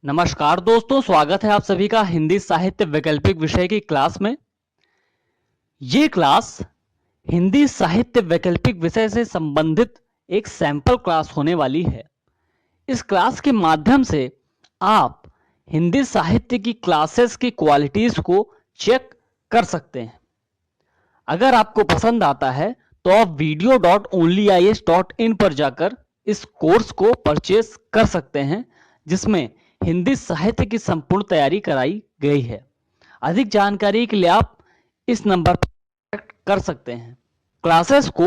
नमस्कार दोस्तों, स्वागत है आप सभी का हिंदी साहित्य वैकल्पिक विषय की क्लास में। ये क्लास हिंदी साहित्य वैकल्पिक विषय से संबंधित एक सैंपल क्लास होने वाली है। इस क्लास के माध्यम से आप हिंदी साहित्य की क्लासेस की क्वालिटीज को चेक कर सकते हैं। अगर आपको पसंद आता है तो आप video.onlyis.in पर जाकर इस कोर्स को परचेस कर सकते हैं, जिसमें हिंदी साहित्य की संपूर्ण तैयारी कराई गई है। अधिक जानकारी के लिए आप इस नंबर पर कॉन्टैक्ट कर सकते हैं। क्लासेस को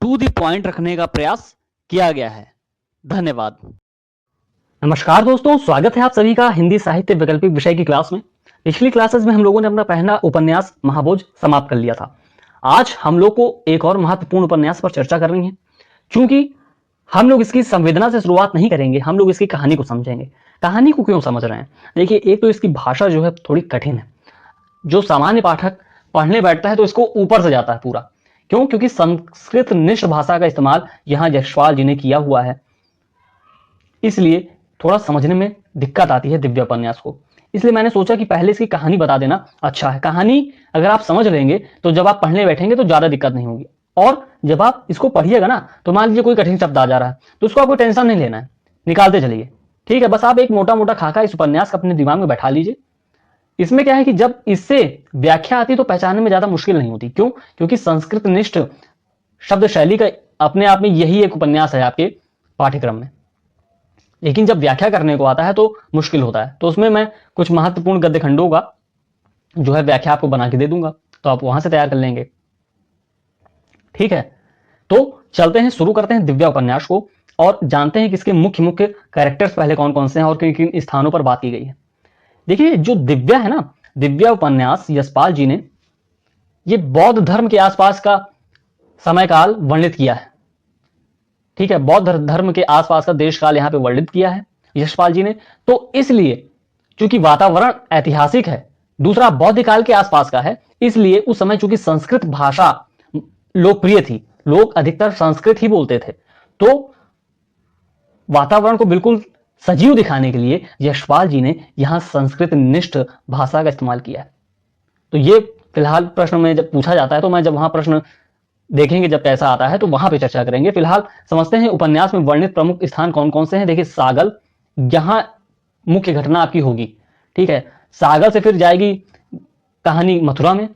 टू द पॉइंट रखने का प्रयास किया गया है। धन्यवाद। नमस्कार दोस्तों, स्वागत है आप सभी का हिंदी साहित्य वैकल्पिक विषय की क्लास में। पिछली क्लासेस में हम लोगों ने अपना पहला उपन्यास महाभोज समाप्त कर लिया था। आज हम लोग को एक और महत्वपूर्ण उपन्यास पर चर्चा करनी है। चूंकि हम लोग इसकी संवेदना से शुरुआत नहीं करेंगे, हम लोग इसकी कहानी को समझेंगे। कहानी को क्यों समझ रहे हैं? देखिए, एक तो इसकी भाषा जो है थोड़ी कठिन है। जो सामान्य पाठक पढ़ने बैठता है तो इसको ऊपर से जाता है पूरा। क्यों? क्योंकि संस्कृत निष्ठ भाषा का इस्तेमाल यहाँ यशपाल जी ने किया हुआ है, इसलिए थोड़ा समझने में दिक्कत आती है दिव्य उपन्यास को। इसलिए मैंने सोचा कि पहले इसकी कहानी बता देना अच्छा है। कहानी अगर आप समझ लेंगे तो जब आप पढ़ने बैठेंगे तो ज्यादा दिक्कत नहीं होगी। और जब आप इसको पढ़िएगा ना, तो मान लीजिए कोई कठिन शब्द आ जा रहा है तो उसको आपको टेंशन नहीं लेना है, निकालते चलिए। ठीक है, बस आप एक मोटा मोटा खाका इस उपन्यास का अपने दिमाग में बैठा लीजिए। इसमें क्या है कि जब इससे व्याख्या आती तो पहचानने में ज्यादा मुश्किल नहीं होती। क्यों? क्योंकि संस्कृत निष्ठ शब्द शैली का अपने आप में यही एक उपन्यास है आपके पाठ्यक्रम में। लेकिन जब व्याख्या करने को आता है तो मुश्किल होता है। तो उसमें मैं कुछ महत्वपूर्ण गद्य खंडों का जो है व्याख्या आपको बना के दे दूंगा, तो आप वहां से तैयार कर लेंगे। ठीक है, तो चलते हैं, शुरू करते हैं दिव्या उपन्यास को और जानते हैं कि इसके मुख्य मुख्य कैरेक्टर्स पहले कौन कौन से हैं और किन किन स्थानों पर बात की गई है। देखिए, जो दिव्या है ना, दिव्या उपन्यास यशपाल जी ने ये बौद्ध धर्म के आसपास का समय काल वर्णित किया है। ठीक है, बौद्ध धर्म के आसपास का देश काल यहाँ पे वर्णित किया है यशपाल जी ने। तो इसलिए चूंकि वातावरण ऐतिहासिक है, दूसरा बौद्ध काल के आसपास का है, इसलिए उस समय चूंकि संस्कृत भाषा लोकप्रिय थी, लोग अधिकतर संस्कृत ही बोलते थे, तो वातावरण को बिल्कुल सजीव दिखाने के लिए यशपाल जी ने यहां संस्कृत निष्ठ भाषा का इस्तेमाल किया है। तो ये फिलहाल प्रश्न में जब पूछा जाता है तो मैं जब वहां प्रश्न देखेंगे जब कैसा आता है तो वहां पे चर्चा करेंगे। फिलहाल समझते हैं उपन्यास में वर्णित प्रमुख स्थान कौन कौन से हैं। देखिए, सागल, यहां मुख्य घटना आपकी होगी। ठीक है, सागल से फिर जाएगी कहानी मथुरा में,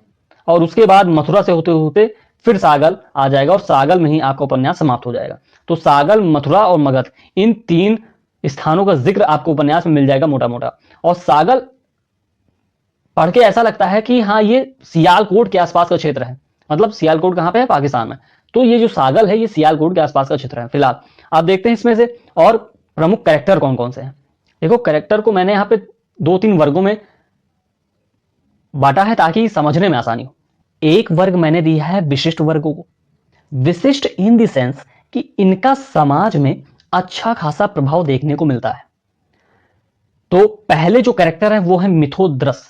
और उसके बाद मथुरा से होते होते फिर सागल आ जाएगा और सागल में ही आपका उपन्यास समाप्त हो जाएगा। तो सागल, मथुरा और मगध, इन तीन स्थानों का जिक्र आपको उपन्यास में मिल जाएगा मोटा मोटा। और सागल पढ़ के ऐसा लगता है कि हाँ, ये सियालकोट के आसपास का क्षेत्र है। मतलब सियालकोट कहां पे है? पाकिस्तान में। तो ये जो सागल है ये सियालकोट के आसपास का क्षेत्र है। फिलहाल आप देखते हैं इसमें से और प्रमुख कैरेक्टर कौन कौन से हैं। देखो, कैरेक्टर को मैंने यहां पे 2-3 वर्गों में बांटा है ताकि समझने में आसानी हो। एक वर्ग मैंने दिया है विशिष्ट वर्गों को। विशिष्ट इन द सेंस कि इनका समाज में अच्छा खासा प्रभाव देखने को मिलता है। तो पहले जो कैरेक्टर है वो है मिथोद्रस।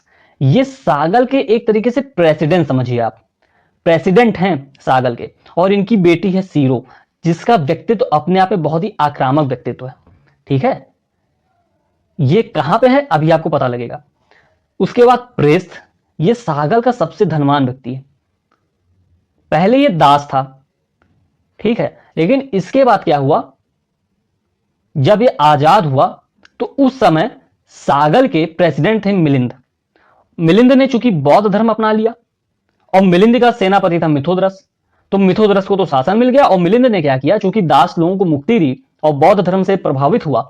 ये सागल के एक तरीके से प्रेसिडेंट समझिए आप, प्रेसिडेंट हैं सागल के। और इनकी बेटी है सीरो, जिसका व्यक्तित्व अपने आप में बहुत ही आक्रामक व्यक्तित्व है। ठीक है, ये कहां पे है अभी आपको पता लगेगा। उसके बाद प्रेस्त, ये सागल का सबसे धनवान व्यक्ति है। पहले ये दास था, ठीक है, लेकिन इसके बाद क्या हुआ, जब ये आजाद हुआ तो उस समय सागल के प्रेसिडेंट थे मिलिंद। मिलिंद ने चूंकि बौद्ध धर्म अपना लिया और मिलिंद का सेनापति था मिथोद्रस, तो मिथोद्रस को तो शासन मिल गया। और मिलिंद ने क्या किया, चूंकि दास लोगों को मुक्ति दी और बौद्ध धर्म से प्रभावित हुआ,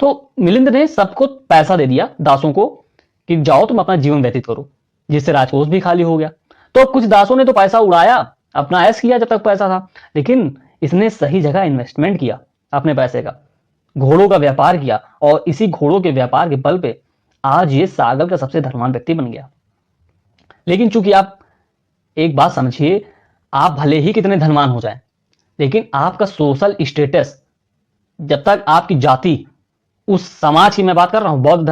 तो मिलिंद ने सबको पैसा दे दिया, दासों को, कि जाओ तुम अपना जीवन व्यतीत करो, जिससे राजकोष भी खाली हो गया। तो कुछ दासों ने तो पैसा उड़ाया, अपना ऐश किया जब तक पैसा था, लेकिन इसने सही जगह इन्वेस्टमेंट किया अपने पैसे का, घोड़ों का व्यापार किया, और इसी घोड़ों के व्यापार के बल पे आज ये सागल का सबसे धनवान व्यक्ति बन गया। लेकिन चूंकि आप एक बात समझिए, आप भले ही कितने धनवान हो जाएं, लेकिन आपका सोशल स्टेटस, जब तक आपकी जाति, उस समाज की मैं बात कर रहा हूं, बौद्ध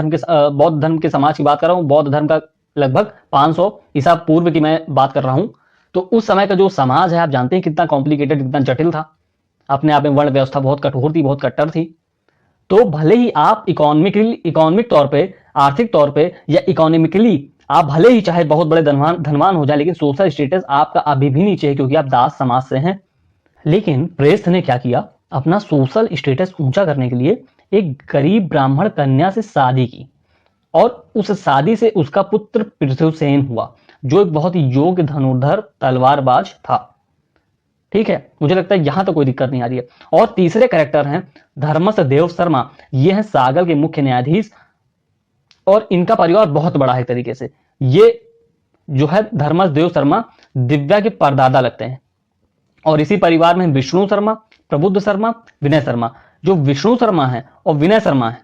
धर्म के समाज की बात कर रहा हूं, बौद्ध धर्म का लगभग 500 ईसा पूर्व की मैं बात कर रहा हूं। तो उस समय का जो समाज है आप जानते हैं कितना कॉम्प्लिकेटेड, कितना जटिल था। अपने आप में वर्ण व्यवस्था बहुत कठोर थी, बहुत कट्टर थी। तो भले ही आप इकोनॉमिक तौर पे, आर्थिक तौर पे या इकोनॉमिकली आप भले ही चाहे बहुत बड़े धनवान हो जाए, लेकिन सोशल स्टेटस आपका अभी भी नीचे है, क्योंकि आप दास समाज से हैं। लेकिन प्रेस्थ ने क्या किया, अपना सोशल स्टेटस ऊंचा करने के लिए एक गरीब ब्राह्मण कन्या से शादी की, और उस शादी से उसका पुत्र पृथुसेन हुआ, जो एक बहुत ही योग्य धनुर्धर तलवारबाज था। ठीक है, मुझे लगता है यहां तो कोई दिक्कत नहीं आ रही है। और तीसरे कैरेक्टर हैं धर्मस्थ देव शर्मा। ये हैं सागल के मुख्य न्यायाधीश, और इनका परिवार बहुत बड़ा है एक तरीके से। ये जो है धर्मस्थ देव शर्मा दिव्या के परदादा लगते हैं। और इसी परिवार में विष्णु शर्मा, प्रबुद्ध शर्मा, विनय शर्मा। जो विष्णु शर्मा है और विनय शर्मा है,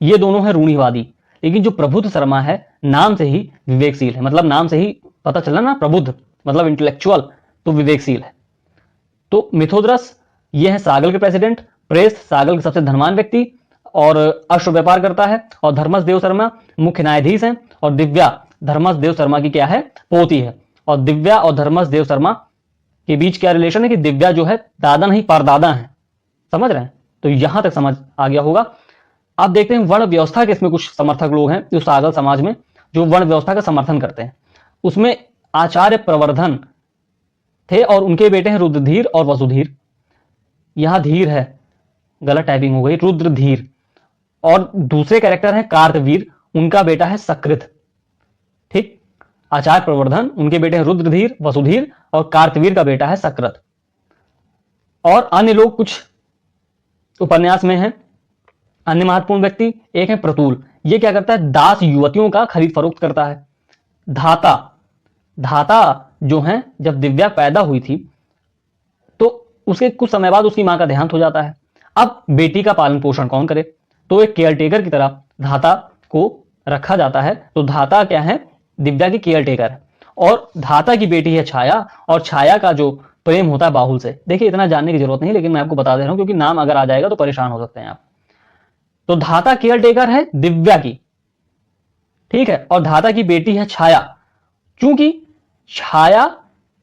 ये दोनों हैं रूढ़िवादी, लेकिन जो प्रबुद्ध शर्मा है नाम से ही विवेकशील है। मतलब नाम से ही पता चला ना, प्रबुद्ध मतलब इंटेलेक्चुअल, तो विवेकशील है। तो मिथोदरस ये है सागल के प्रेसिडेंट, प्रेस सागल के सबसे धनवान व्यक्ति और अश्व व्यापार करता है, और धर्मस्थ देव शर्मा मुख्य न्यायाधीश हैं, और दिव्या धर्मस्थ देव शर्मा की क्या है, पोती है। और दिव्या और धर्मस्थ देव शर्मा के बीच क्या रिलेशन है कि दिव्या जो है दादा नहीं परदादा है। समझ रहे हैं? तो यहां तक समझ आ गया होगा। आप देखते हैं वर्ण व्यवस्था के इसमें कुछ समर्थक लोग हैं जो सागल समाज में जो वर्ण व्यवस्था का समर्थन करते हैं। उसमें आचार्य प्रवर्धन थे, और उनके बेटे हैं रुद्रधीर और वसुधीर। यहां धीर है, गलत टाइपिंग हो गई, रुद्रधीर। और दूसरे कैरेक्टर हैं कार्तवीर, उनका बेटा है सकृत। ठीक, आचार्य प्रवर्धन, उनके बेटे हैं रुद्रधीर, वसुधीर, और कार्तवीर का बेटा है सकृत। और अन्य लोग कुछ उपन्यास में हैं। अन्य महत्वपूर्ण व्यक्ति एक है प्रतुल। ये क्या करता है, दास युवतियों का खरीद फरोख्त करता है। धाता जो है, जब दिव्या पैदा हुई थी तो उसके कुछ समय बाद उसकी मां का देहांत हो जाता है। अब बेटी का पालन पोषण कौन करे, तो एक केयरटेकर की तरह धाता को रखा जाता है। तो धाता क्या है, दिव्या की केयरटेकर है। और धाता की बेटी है छाया, और छाया का जो प्रेम होता है बाहुल से। देखिए इतना जानने की जरूरत नहीं, लेकिन मैं आपको बता दे रहा हूं, क्योंकि नाम अगर आ जाएगा तो परेशान हो सकते हैं आप। तो धाता केयरटेकर है दिव्या की, ठीक है, और धाता की बेटी है छाया। क्योंकि छाया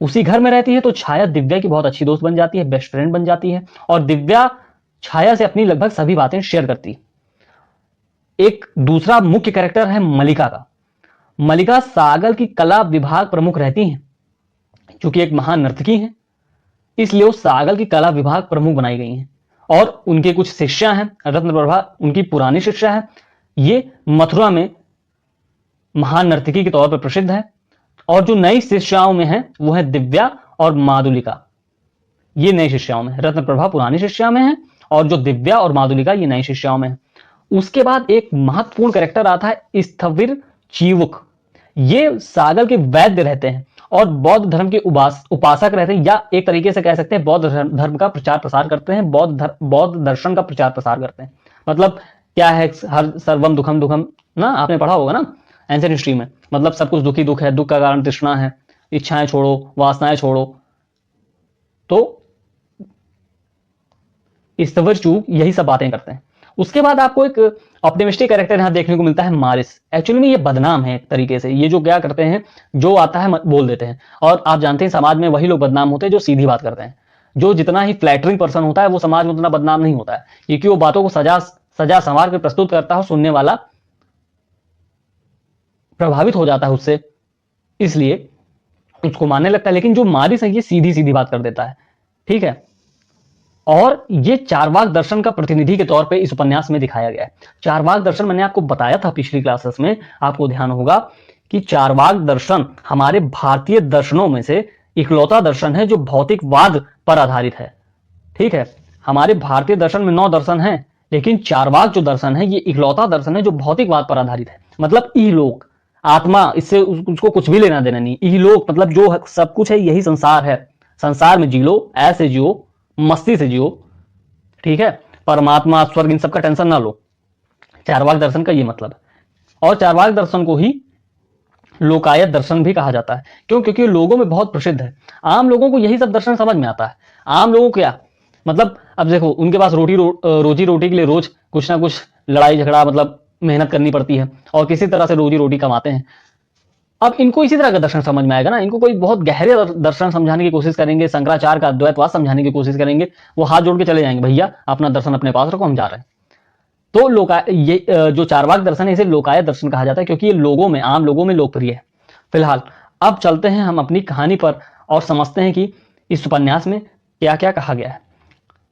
उसी घर में रहती है, तो छाया दिव्या की बहुत अच्छी दोस्त बन जाती है, बेस्ट फ्रेंड बन जाती है, और दिव्या छाया से अपनी लगभग सभी बातें शेयर करती है। एक दूसरा मुख्य कैरेक्टर है मलिका का। मलिका सागल की कला विभाग प्रमुख रहती हैं, क्योंकि एक महान नर्तकी हैं, इसलिए वो सागल की कला विभाग प्रमुख बनाई गई हैं। और उनके कुछ शिष्या हैं, रत्नप्रभा उनकी पुरानी शिष्या है। ये मथुरा में महान नर्तकी के तौर पर प्रसिद्ध है। और जो नई शिष्याओं में है वो है दिव्या और माधुलिका। ये नई शिष्याओं में है, रत्नप्रभा पुरानी शिष्या में है, और जो दिव्या और माधुलिका ये नई शिष्याओं में है। उसके बाद एक महत्वपूर्ण कैरेक्टर आता है स्थविर चीवुक। ये सागल के वैद्य रहते हैं और बौद्ध धर्म के उपासक रहते हैं, या एक तरीके से कह सकते हैं बौद्ध धर्म का प्रचार प्रसार करते हैं, बौद्ध दर्शन का प्रचार प्रसार करते हैं। मतलब क्या है, हर सर्वम दुखम दुखम ना, आपने पढ़ा होगा ना एंशिएंट हिस्ट्री में। मतलब सब कुछ दुखी दुख है, दुख का कारण तृष्णा है, इच्छाएं छोड़ो, वासनाएं छोड़ो। तो स्थविर चूक यही सब बातें करते हैं। उसके बाद आपको एक ऑप्टिमिस्टिक कैरेक्टर यहां देखने को मिलता है मारिस। एक्चुअली में ये बदनाम है एक तरीके से। ये जो क्या करते हैं, जो आता है बोल देते हैं। और आप जानते हैं समाज में वही लोग बदनाम होते हैं जो सीधी बात करते हैं। जो जितना ही फ्लैटरिंग पर्सन होता है वो समाज में उतना बदनाम नहीं होता है, क्योंकि वो बातों को सजा संवार कर प्रस्तुत करता है, सुनने वाला प्रभावित हो जाता है उससे, इसलिए उसको मानने लगता है। लेकिन जो मारिस है ये सीधी सीधी बात कर देता है, ठीक है। और ये चारवाक दर्शन का प्रतिनिधि के तौर पे इस उपन्यास में दिखाया गया है। चारवाक दर्शन मैंने आपको बताया था पिछली क्लासेस में, आपको ध्यान होगा कि चारवाक दर्शन हमारे भारतीय दर्शनों में से इकलौता दर्शन है जो भौतिकवाद पर आधारित है, ठीक है। हमारे भारतीय दर्शन में 9 दर्शन हैं, लेकिन चारवाक जो दर्शन है ये इकलौता दर्शन है जो भौतिकवाद पर आधारित है। मतलब इहलोक, आत्मा, इससे उसको कुछ भी लेना देना नहीं। इहलोक मतलब जो सब कुछ है यही संसार है, संसार में जी लो, ऐसे जियो, मस्ती से जियो, ठीक है। परमात्मा, स्वर्ग, इन सबका टेंशन ना लो। चारवाक दर्शन का ये मतलब है। और चारवाक दर्शन को ही लोकायत दर्शन भी कहा जाता है। क्यों? क्योंकि लोगों में बहुत प्रसिद्ध है। आम लोगों को यही सब दर्शन समझ में आता है। आम लोगों को क्या मतलब, अब देखो उनके पास रोजी रोटी के लिए रोज कुछ ना कुछ लड़ाई झगड़ा, मतलब मेहनत करनी पड़ती है, और किसी तरह से रोजी रोटी कमाते हैं। अब इनको इसी तरह का दर्शन समझ में आएगा ना। इनको कोई बहुत गहरे दर्शन समझाने की कोशिश करेंगे, शंकराचार्य का अद्वैतवाद समझाने की कोशिश करेंगे, वो हाथ जोड़ के चले जाएंगे, भैया अपना दर्शन अपने पास रखो, हम जा रहे हैं। तो ये जो चारवाक दर्शन है इसे लोकायत दर्शन कहा जाता है, क्योंकि ये लोगों में, आम लोगों में लोकप्रिय है। फिलहाल अब चलते हैं हम अपनी कहानी पर और समझते हैं कि इस उपन्यास में क्या क्या कहा गया है।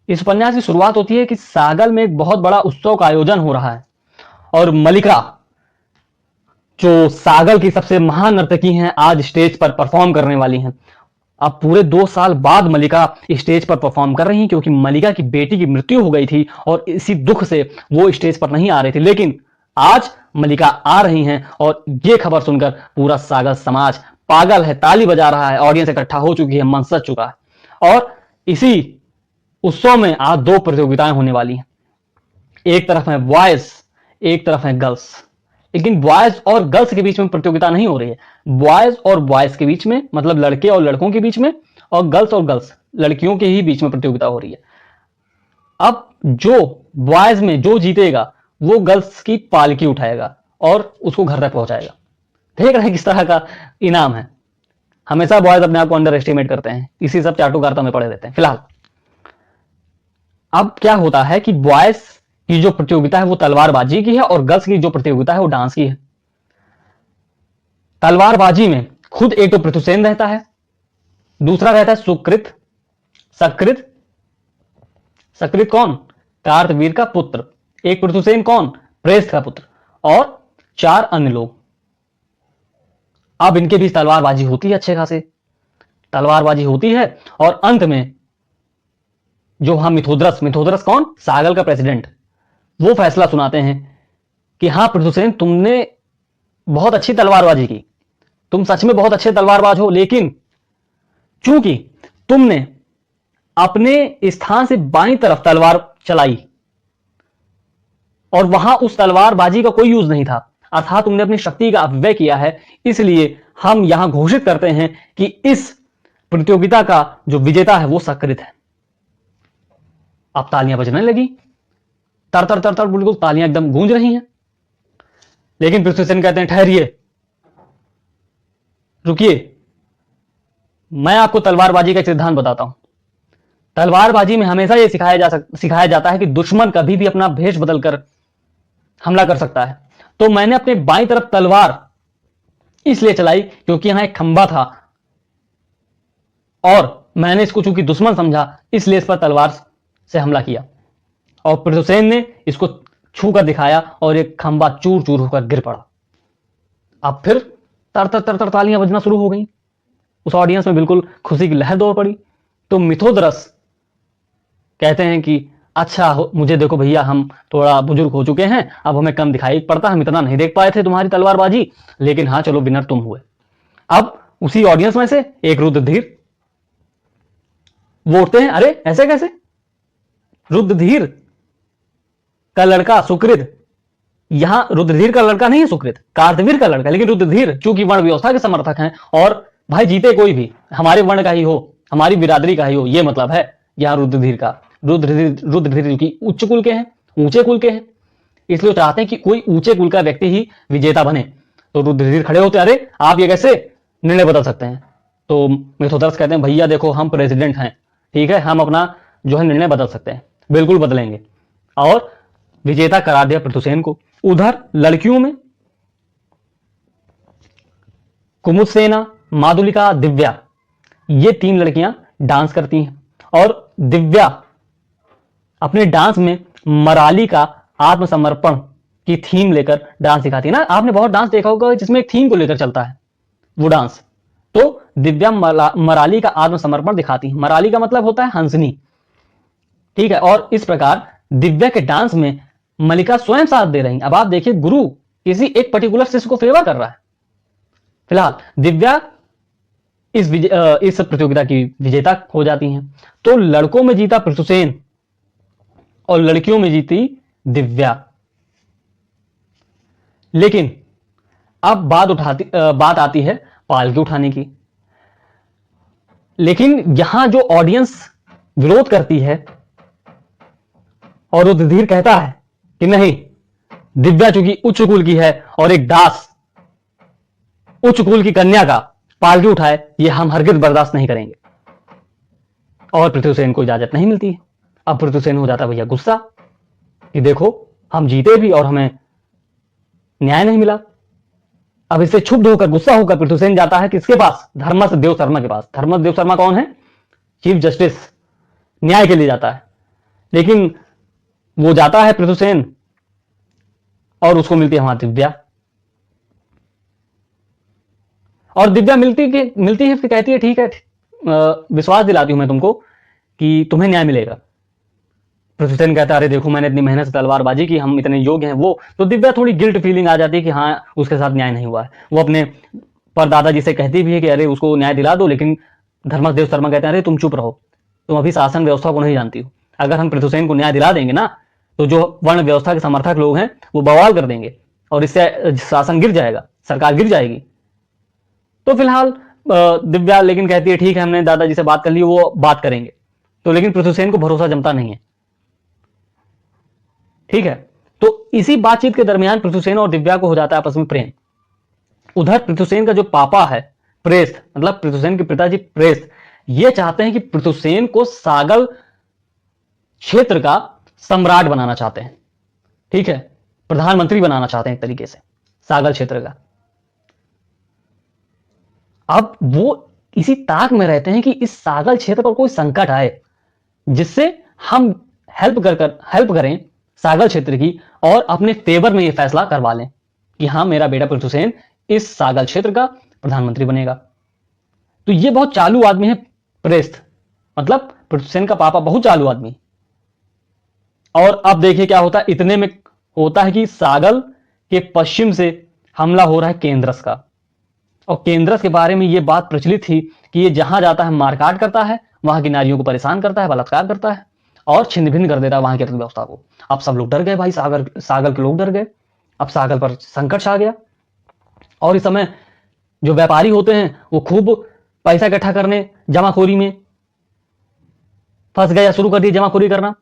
इस उपन्यास की शुरुआत होती है कि सागल में एक बहुत बड़ा उत्सव का आयोजन हो रहा है और मलिका, जो सागल की सबसे महान नर्तकी हैं, आज स्टेज पर परफॉर्म करने वाली हैं। अब पूरे 2 साल बाद मलिका स्टेज पर परफॉर्म कर रही हैं, क्योंकि मलिका की बेटी की मृत्यु हो गई थी और इसी दुख से वो स्टेज पर नहीं आ रही थी। लेकिन आज मलिका आ रही हैं और ये खबर सुनकर पूरा सागल समाज पागल है, ताली बजा रहा है, ऑडियंस इकट्ठा हो चुकी है, मन सज चुका है। और इसी उत्सव में आज 2 प्रतियोगिताएं होने वाली हैं। एक तरफ है बॉयज, एक तरफ है गर्ल्स। लेकिन बॉयज और गर्ल्स के बीच में प्रतियोगिता नहीं हो रही है, बॉयज और बॉयज के बीच में, मतलब लड़के और लड़कों के बीच में, और गर्ल्स लड़कियों के ही बीच में प्रतियोगिता हो रही है। अब जो बॉयज में जो जीतेगा वो गर्ल्स की पालकी उठाएगा और उसको घर तक पहुंचाएगा। देख रहे हैं किस तरह का इनाम है। हमेशा बॉयज अपने आप को अंडर एस्टिमेट करते हैं, इसी सब चाटुकारिता में पड़े रहते हैं। फिलहाल अब क्या होता है कि बॉयज की जो प्रतियोगिता है वो तलवारबाजी की है और गर्ल्स की जो प्रतियोगिता है वो डांस की है। तलवारबाजी में खुद एक तो पृथुसेन रहता है, दूसरा रहता है सुकृत। सकृत, सकृत कौन? कार्तवीर का पुत्र। एक पृथुसेन कौन? प्रेस्त का पुत्र। और 4 अन्य लोग। अब इनके बीच तलवारबाजी होती है, अच्छे खासे तलवारबाजी होती है और अंत में जो हम मिथोदरस कौन? सागल का प्रेसिडेंट, वो फैसला सुनाते हैं कि हाँ पृथुसेन, तुमने बहुत अच्छी तलवारबाजी की, तुम सच में बहुत अच्छे तलवारबाज हो, लेकिन चूंकि तुमने अपने स्थान से बाईं तरफ तलवार चलाई और वहां उस तलवारबाजी का कोई यूज नहीं था, अर्थात तुमने अपनी शक्ति का अपव्यय किया है, इसलिए हम यहां घोषित करते हैं कि इस प्रतियोगिता का जो विजेता है वो सकृत है। अब तालियां बजने लगी, तर तर तर तर बिल्कुल तालियां एकदम गूंज रही हैं। लेकिन पृथ्वीसेन कहते हैं ठहरिए, रुकिए, मैं आपको तलवारबाजी का एक सिद्धांत बताता हूं। तलवारबाजी में हमेशा यह सिखाया जाता है कि दुश्मन कभी भी अपना भेष बदलकर हमला कर सकता है। तो मैंने अपने बाईं तरफ तलवार इसलिए चलाई क्योंकि यहां एक खंबा था और मैंने इसको चूंकि दुश्मन समझा, इसलिए इस पर तलवार से हमला किया। और पृथुसेन ने इसको छू कर दिखाया और एक खंबा चूर चूर होकर गिर पड़ा। अब फिर तर तर तर तर तालियां बजना शुरू हो गई। उस ऑडियंस में बिल्कुल खुशी की लहर दौड़ पड़ी। तो मिथोदरस कहते हैं कि अच्छा मुझे देखो भैया, हम थोड़ा बुजुर्ग हो चुके हैं, अब हमें कम दिखाई पड़ता, हम इतना नहीं देख पाए थे तुम्हारी तलवारबाजी, लेकिन हाँ चलो विनर तुम हुए। अब उसी ऑडियंस में से एक रुद्रधीर वो उठते हैं, अरे ऐसे कैसे? रुद्रधीर का लड़का सुकृत, यहां रुद्रधीर का लड़का नहीं है सुकृत, कार्तवीर का लड़का। लेकिन रुद्रधीर चूंकि वर्ण व्यवस्था के समर्थक हैं और भाई जीते कोई भी हमारे वर्ण का ही हो, हमारी बिरादरी का ही हो, यह मतलब है यहां रुद्रधीर का। रुद्रधीर की उच्च कुल के हैं, ऊंचे कुल के हैं, इसलिए चाहते हैं कि कोई ऊंचे कुल का व्यक्ति ही विजेता बने। तो रुद्रधीर खड़े होते, अरे आप ये कैसे निर्णय बदल सकते हैं? तो मिथोदरस कहते हैं भैया देखो, हम प्रेसिडेंट हैं, ठीक है, हम अपना जो है निर्णय बदल सकते हैं, बिल्कुल बदलेंगे। और विजेता करार दिया पृथुसेन को। उधर लड़कियों में कुमुदसेना, माधुलिका, दिव्या, ये 3 लड़कियां डांस करती हैं और दिव्या अपने डांस में मराली का आत्मसमर्पण की थीम लेकर डांस दिखाती है ना। आपने बहुत डांस देखा होगा जिसमें एक थीम को लेकर चलता है वो डांस। तो दिव्या मराली का आत्मसमर्पण दिखाती है। मराली का मतलब होता है हंसनी, ठीक है। और इस प्रकार दिव्या के डांस में मलिका स्वयं साथ दे रही। अब आप देखिए, गुरु किसी एक पर्टिकुलर शिष्य को फेवर कर रहा है। फिलहाल दिव्या इस प्रतियोगिता की विजेता हो जाती हैं। तो लड़कों में जीता पृथुसेन और लड़कियों में जीती दिव्या। लेकिन अब बात आती है पालकी उठाने की। लेकिन यहां जो ऑडियंस विरोध करती है और रुद्रधीर कहता है कि नहीं, दिव्या चूंकि उच्च कुल की है और एक दास उच्च कुल की कन्या का पालकी उठाए, ये हम हरगिज बर्दाश्त नहीं करेंगे। और पृथुसेन को इजाजत नहीं मिलती है। अब पृथुसेन हो जाता भैया गुस्सा कि देखो हम जीते भी और हमें न्याय नहीं मिला। अब इससे क्षुब्ध होकर, गुस्सा होकर पृथुसेन जाता है किसके पास? धर्मस देव शर्मा के पास। धर्मस देव शर्मा कौन है? चीफ जस्टिस, न्याय के लिए जाता है। लेकिन वो जाता है पृथुसेन और उसको मिलती है वहां दिव्या। और दिव्या मिलती है, फिर कहती है ठीक है, विश्वास दिलाती हूं मैं तुमको कि तुम्हें न्याय मिलेगा। पृथुसेन कहता है अरे देखो मैंने इतनी मेहनत से तलवारबाजी की, हम इतने योग्य हैं वो। तो दिव्या थोड़ी गिल्ट फीलिंग आ जाती है कि हाँ उसके साथ न्याय नहीं हुआ है। वो अपने परदादा जी से कहती भी है कि अरे उसको न्याय दिला दो, लेकिन धर्मदेव शर्मा कहते हैं अरे तुम चुप रहो, तुम अभी शासन व्यवस्था को नहीं जानती हो। अगर हम पृथुसेन को न्याय दिला देंगे ना तो जो वर्ण व्यवस्था के समर्थक लोग हैं वो बवाल कर देंगे और इससे शासन गिर जाएगा, सरकार गिर जाएगी। तो फिलहाल दिव्या लेकिन कहती है ठीक है, हमने दादाजी से बात कर ली, वो बात करेंगे। तो लेकिन पृथुसेन को भरोसा जमता नहीं है। ठीक है, तो इसी बातचीत के दरमियान पृथुसेन और दिव्या को हो जाता है आपस में प्रेम। उधर पृथुसेन का जो पापा है प्रेस्त, मतलब पृथुसेन के पिताजी प्रेस्त, ये चाहते हैं कि पृथुसेन को सागल क्षेत्र का सम्राट बनाना चाहते हैं। ठीक है, प्रधानमंत्री बनाना चाहते हैं एक तरीके से सागल क्षेत्र का। अब वो इसी ताक में रहते हैं कि इस सागल क्षेत्र पर कोई संकट आए जिससे हम हेल्प करें सागल क्षेत्र की और अपने फेवर में ये फैसला करवा लें कि हाँ मेरा बेटा पृथुसेन इस सागल क्षेत्र का प्रधानमंत्री बनेगा। तो ये बहुत चालू आदमी है प्रेस्त, मतलब पृथुसेन का पापा बहुत चालू आदमी। और अब देखिए क्या होता है, इतने में होता है कि सागल के पश्चिम से हमला हो रहा है केंद्रस का। और केंद्रस के बारे में यह बात प्रचलित थी कि ये जहां जाता है मारकाट करता है, वहां की नारियों को परेशान करता है, बलात्कार करता है और छिन्न भिन्न कर देता है वहां की अर्थव्यवस्था को। अब सब लोग डर गए भाई, सागल के लोग डर गए। अब सागल पर संकट छा गया और इस समय जो व्यापारी होते हैं वो खूब पैसा इकट्ठा करने जमाखोरी में फंस गए या शुरू कर दी जमाखोरी करना।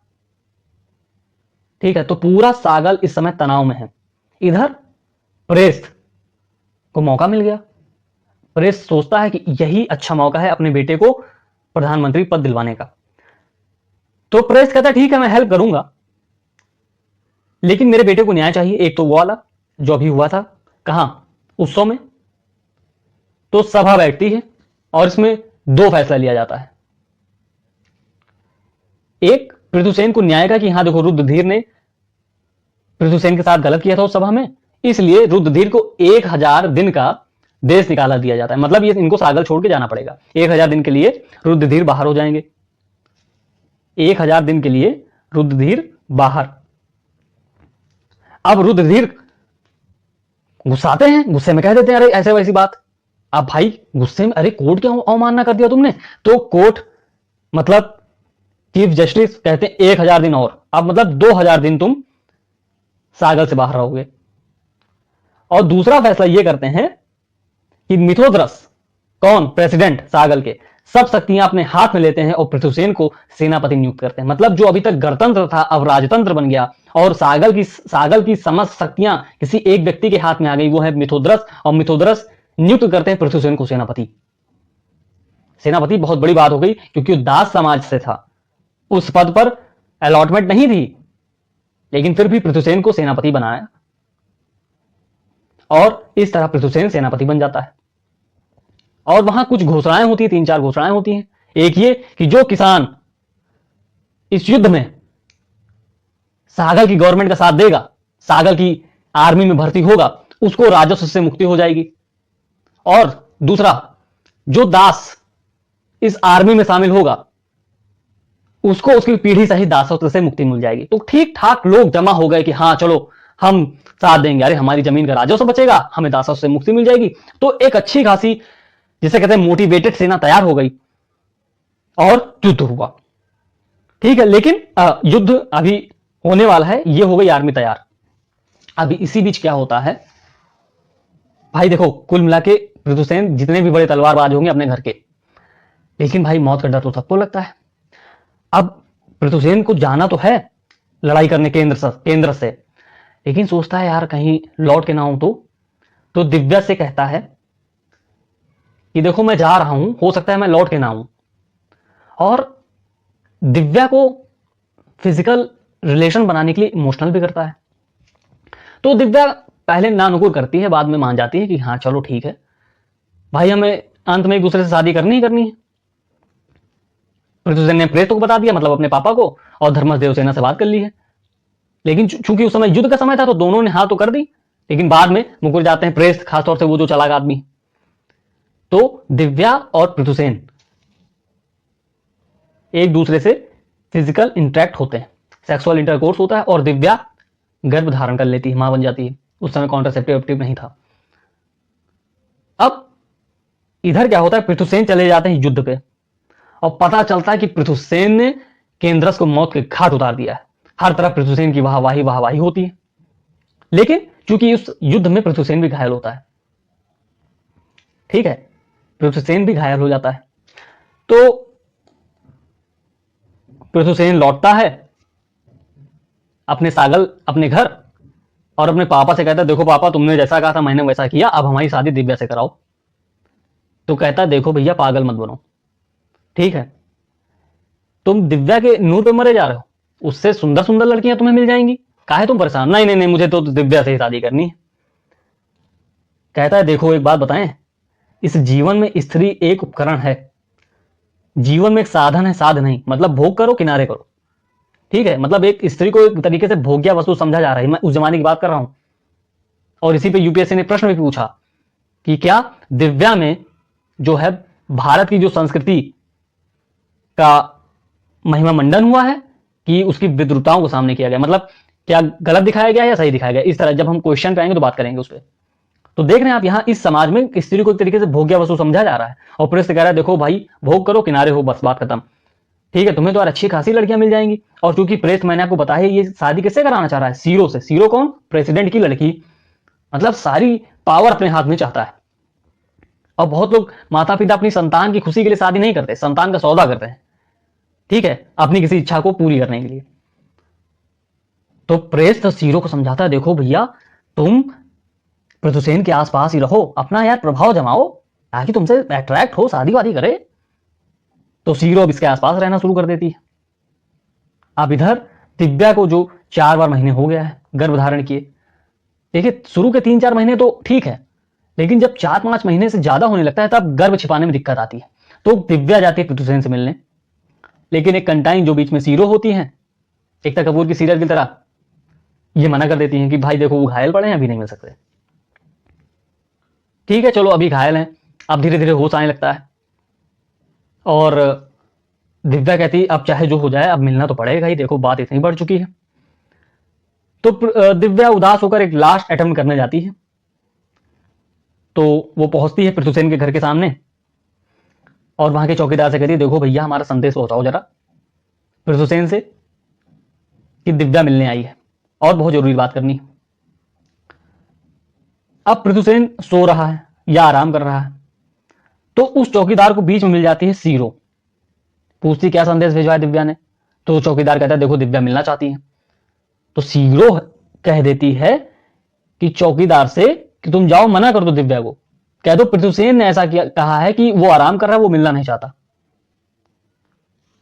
ठीक है, तो पूरा सागल इस समय तनाव में है। इधर प्रेस्त को मौका मिल गया। प्रेस्त सोचता है कि यही अच्छा मौका है अपने बेटे को प्रधानमंत्री पद दिलवाने का। तो प्रेस्त कहता है ठीक है मैं हेल्प करूंगा, लेकिन मेरे बेटे को न्याय चाहिए। एक तो वो वाला जो अभी हुआ था, कहां, उत्सव में। तो सभा बैठती है और इसमें दो फैसला लिया जाता है। एक, पृथुसेन को न्याय का कि हां देखो रुद्रधीर ने पृथुसेन के साथ गलत किया था उस सभा में, इसलिए रुद्रधीर को 1000 दिन का देश निकाला दिया जाता है। मतलब ये इनको सागल छोड़ के जाना पड़ेगा। 1000 दिन के लिए रुद्रधीर बाहर हो जाएंगे। 1000 दिन के लिए रुद्रधीर बाहर। अब रुद्रधीर गुस्साते हैं, गुस्से में कह देते हैं अरे ऐसे वैसी बात। अब भाई गुस्से में अरे कोर्ट क्या अवमानना कर दिया तुमने। तो कोर्ट मतलब चीफ जस्टिस कहते हैं 1000 दिन और। अब मतलब 2000 दिन तुम सागल से बाहर रहोगे। और दूसरा फैसला यह करते हैं कि मिथोदरस, कौन, प्रेसिडेंट सागल के, सब शक्तियां अपने हाथ में लेते हैं और पृथुसेन को सेनापति नियुक्त करते हैं। मतलब जो अभी तक गणतंत्र था अब राजतंत्र बन गया और सागल की समस्त शक्तियां किसी एक व्यक्ति के हाथ में आ गई, वो है मिथोदरस। और मिथोदरस नियुक्त करते हैं पृथुसेन को सेनापति। सेनापति बहुत बड़ी बात हो गई क्योंकि वो दास समाज से था, उस पद पर अलॉटमेंट नहीं थी, लेकिन फिर भी पृथुसेन को सेनापति बनाया और इस तरह पृथुसेन सेनापति बन जाता है। और वहां कुछ घोषणाएं होती हैं, 3-4 घोषणाएं होती हैं। एक ये कि जो किसान इस युद्ध में सागल की गवर्नमेंट का साथ देगा, सागल की आर्मी में भर्ती होगा, उसको राजस्व से मुक्ति हो जाएगी। और दूसरा, जो दास इस आर्मी में शामिल होगा उसको उसकी पीढ़ी सहित दासत्व से मुक्ति मिल जाएगी। तो ठीक ठाक लोग जमा हो गए कि हाँ चलो हम साथ देंगे, अरे हमारी जमीन का राजस्व बचेगा, हमें दासत्व से मुक्ति मिल जाएगी। तो एक अच्छी खासी, जिसे कहते हैं मोटिवेटेड सेना तैयार हो गई और युद्ध हुआ। ठीक है, लेकिन युद्ध अभी होने वाला है, ये हो गई आर्मी तैयार। अभी इसी बीच क्या होता है भाई, देखो कुल मिला के पृथुसेन जितने भी बड़े तलवारबाज होंगे अपने घर के, लेकिन भाई मौत का डर तो सबको लगता है। अब पृथुसेन को जाना तो है लड़ाई करने केंद्र से, लेकिन सोचता है यार कहीं लौट के ना आऊं। तो दिव्या से कहता है कि देखो मैं जा रहा हूं, हो सकता है मैं लौट के ना आऊं। और दिव्या को फिजिकल रिलेशन बनाने के लिए इमोशनल भी करता है तो दिव्या पहले नानुकुर करती है, बाद में मान जाती है कि हाँ चलो ठीक है भाई, हमें अंत में एक दूसरे से शादी करनी ही करनी है। पृथुसेन ने प्रेत को बता दिया, मतलब अपने पापा को, और धर्मस देवसेना से बात कर ली है। लेकिन चूंकि उस समय युद्ध का समय था तो दोनों ने हाँ तो कर दी, लेकिन बाद में मुकर जाते हैं प्रेत, खासतौर से वो जो चालाक आदमी। तो दिव्या और पृथुसेन एक दूसरे से फिजिकल इंटरेक्ट होते हैं, सेक्सुअल इंटरकोर्स होता है, और दिव्या गर्भ धारण कर लेती है, मां बन जाती है। उस समय कॉन्ट्रासेप्टिव नहीं था। अब इधर क्या होता है, पृथुसेन चले जाते हैं युद्ध पे, और पता चलता है कि पृथुसेन ने केंद्रस को मौत के घाट उतार दिया है। हर तरफ पृथुसेन की वाहवाही होती है। लेकिन चूंकि उस युद्ध में पृथुसेन भी घायल होता है, ठीक है, पृथुसेन भी घायल हो जाता है। तो पृथुसेन लौटता है अपने घर, और अपने पापा से कहता है देखो पापा, तुमने जैसा कहा था मैंने वैसा किया, अब हमारी शादी दिव्या से कराओ। तो कहता है देखो भैया, पागल मत बनो, ठीक है, तुम दिव्या के नूर पे मरे जा रहे हो, उससे सुंदर सुंदर लड़कियां तुम्हें मिल जाएंगी, काहे तुम परेशान। नहीं नहीं नहीं, मुझे तो दिव्या से ही शादी करनी है। कहता है देखो एक बात बताएं, इस जीवन में स्त्री एक उपकरण है, जीवन में एक साधन है, साध नहीं, मतलब भोग करो किनारे करो, ठीक है, मतलब एक स्त्री को एक तरीके से भोग्य वस्तु समझा जा रहा है। मैं उस जमाने की बात कर रहा हूं। और इसी पे यूपीएससी ने प्रश्न भी पूछा कि क्या दिव्या में जो है भारत की जो संस्कृति का महिमा मंडन हुआ है, कि उसकी विद्रुताओं को सामने किया गया, मतलब क्या गलत दिखाया गया या सही दिखाया गया। इस तरह जब हम क्वेश्चन पे आएंगे तो बात करेंगे उस पर। तो देख रहे हैं आप, यहां इस समाज में स्त्री को एक तरीके से भोग्य वस्तु समझा जा रहा है, और पुलिस कह रहा है देखो भाई, भोग करो किनारे हो, बस बात खत्म, ठीक है, तुम्हें तो यार अच्छी खासी लड़कियां मिल जाएंगी। और क्योंकि प्रेस मैंने आपको बताया, ये शादी किससे कराना चाह रहा है, सीरो से। सीरो कौन, प्रेसिडेंट की लड़की, मतलब सारी पावर अपने हाथ में चाहता है। और बहुत लोग माता पिता अपनी संतान की खुशी के लिए शादी नहीं करते, संतान का सौदा करते हैं, ठीक है, अपनी किसी इच्छा को पूरी करने के लिए। तो प्रेस तो सीरो को समझाता है देखो भैया, तुम पृथुसेन के आसपास ही रहो, अपना यार प्रभाव जमाओ, ताकि तुमसे अट्रैक्ट हो, शादी वादी करे। तो सीरो अब इसके आसपास रहना शुरू कर देती है। अब इधर दिव्या को जो 4 बार महीने हो गया है गर्भ धारण किए, देखिए शुरू के 3-4 महीने तो ठीक है, लेकिन जब 4-5 महीने से ज्यादा होने लगता है तब गर्भ छिपाने में दिक्कत आती है। तो दिव्या जाती है पृथुसेन से मिलने, लेकिन एक कंटाइन जो बीच में सीरो होती है, एकता कपूर की सीरियल की तरह, ये मना कर देती है कि भाई देखो वो घायल पड़े हैं, अभी नहीं मिल सकते। ठीक है चलो, अभी घायल हैं, अब धीरे धीरे होश आने लगता है, और दिव्या कहती अब चाहे जो हो जाए, अब मिलना तो पड़ेगा ही, देखो बात इतनी बढ़ चुकी है। तो दिव्या उदास होकर एक लास्ट अटेम्प्ट करने जाती है। तो वो पहुंचती है पृथुसेन के घर के सामने, और वहां के चौकीदार से कहती है देखो भैया, हमारा संदेश पहुंचाओ जरा पृथुसेन से कि दिव्या मिलने आई है और बहुत जरूरी बात करनी है। अब पृथुसेन सो रहा है या आराम कर रहा है, तो उस चौकीदार को बीच में मिल जाती है सीरो। पूछती क्या संदेश भिजवाया दिव्या ने, तो चौकीदार कहता है देखो दिव्या मिलना चाहती है। तो सीरो कह देती है कि चौकीदार से कि तुम जाओ मना कर दो दिव्या को, कह दो पृथुसेन ने ऐसा किया, कहा है कि वो आराम कर रहा है, वो मिलना नहीं चाहता।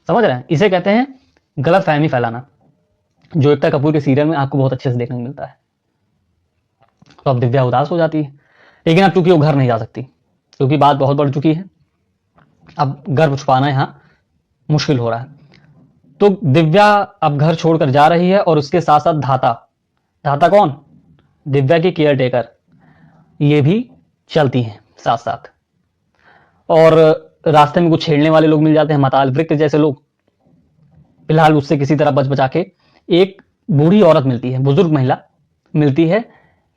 समझ रहे हैं, इसे कहते हैं गलत फहमी फैलाना, जो एकता कपूर के सीरियल में आपको बहुत अच्छे से देखने को मिलता है। तो अब दिव्या उदास हो जाती है, लेकिन अब चूंकि वो घर नहीं जा सकती, क्योंकि बात बहुत बढ़ चुकी है, अब गर्भ छुपाना यहां मुश्किल हो रहा है। तो दिव्या अब घर छोड़कर जा रही है, और उसके साथ साथ धाता कौन, दिव्या की केयर टेकर, ये भी चलती हैं साथ साथ। और रास्ते में कुछ छेड़ने वाले लोग मिल जाते हैं, मताल वृक्क जैसे लोग। फिलहाल उससे किसी तरह बच बचा के एक बूढ़ी औरत मिलती है, बुजुर्ग महिला मिलती है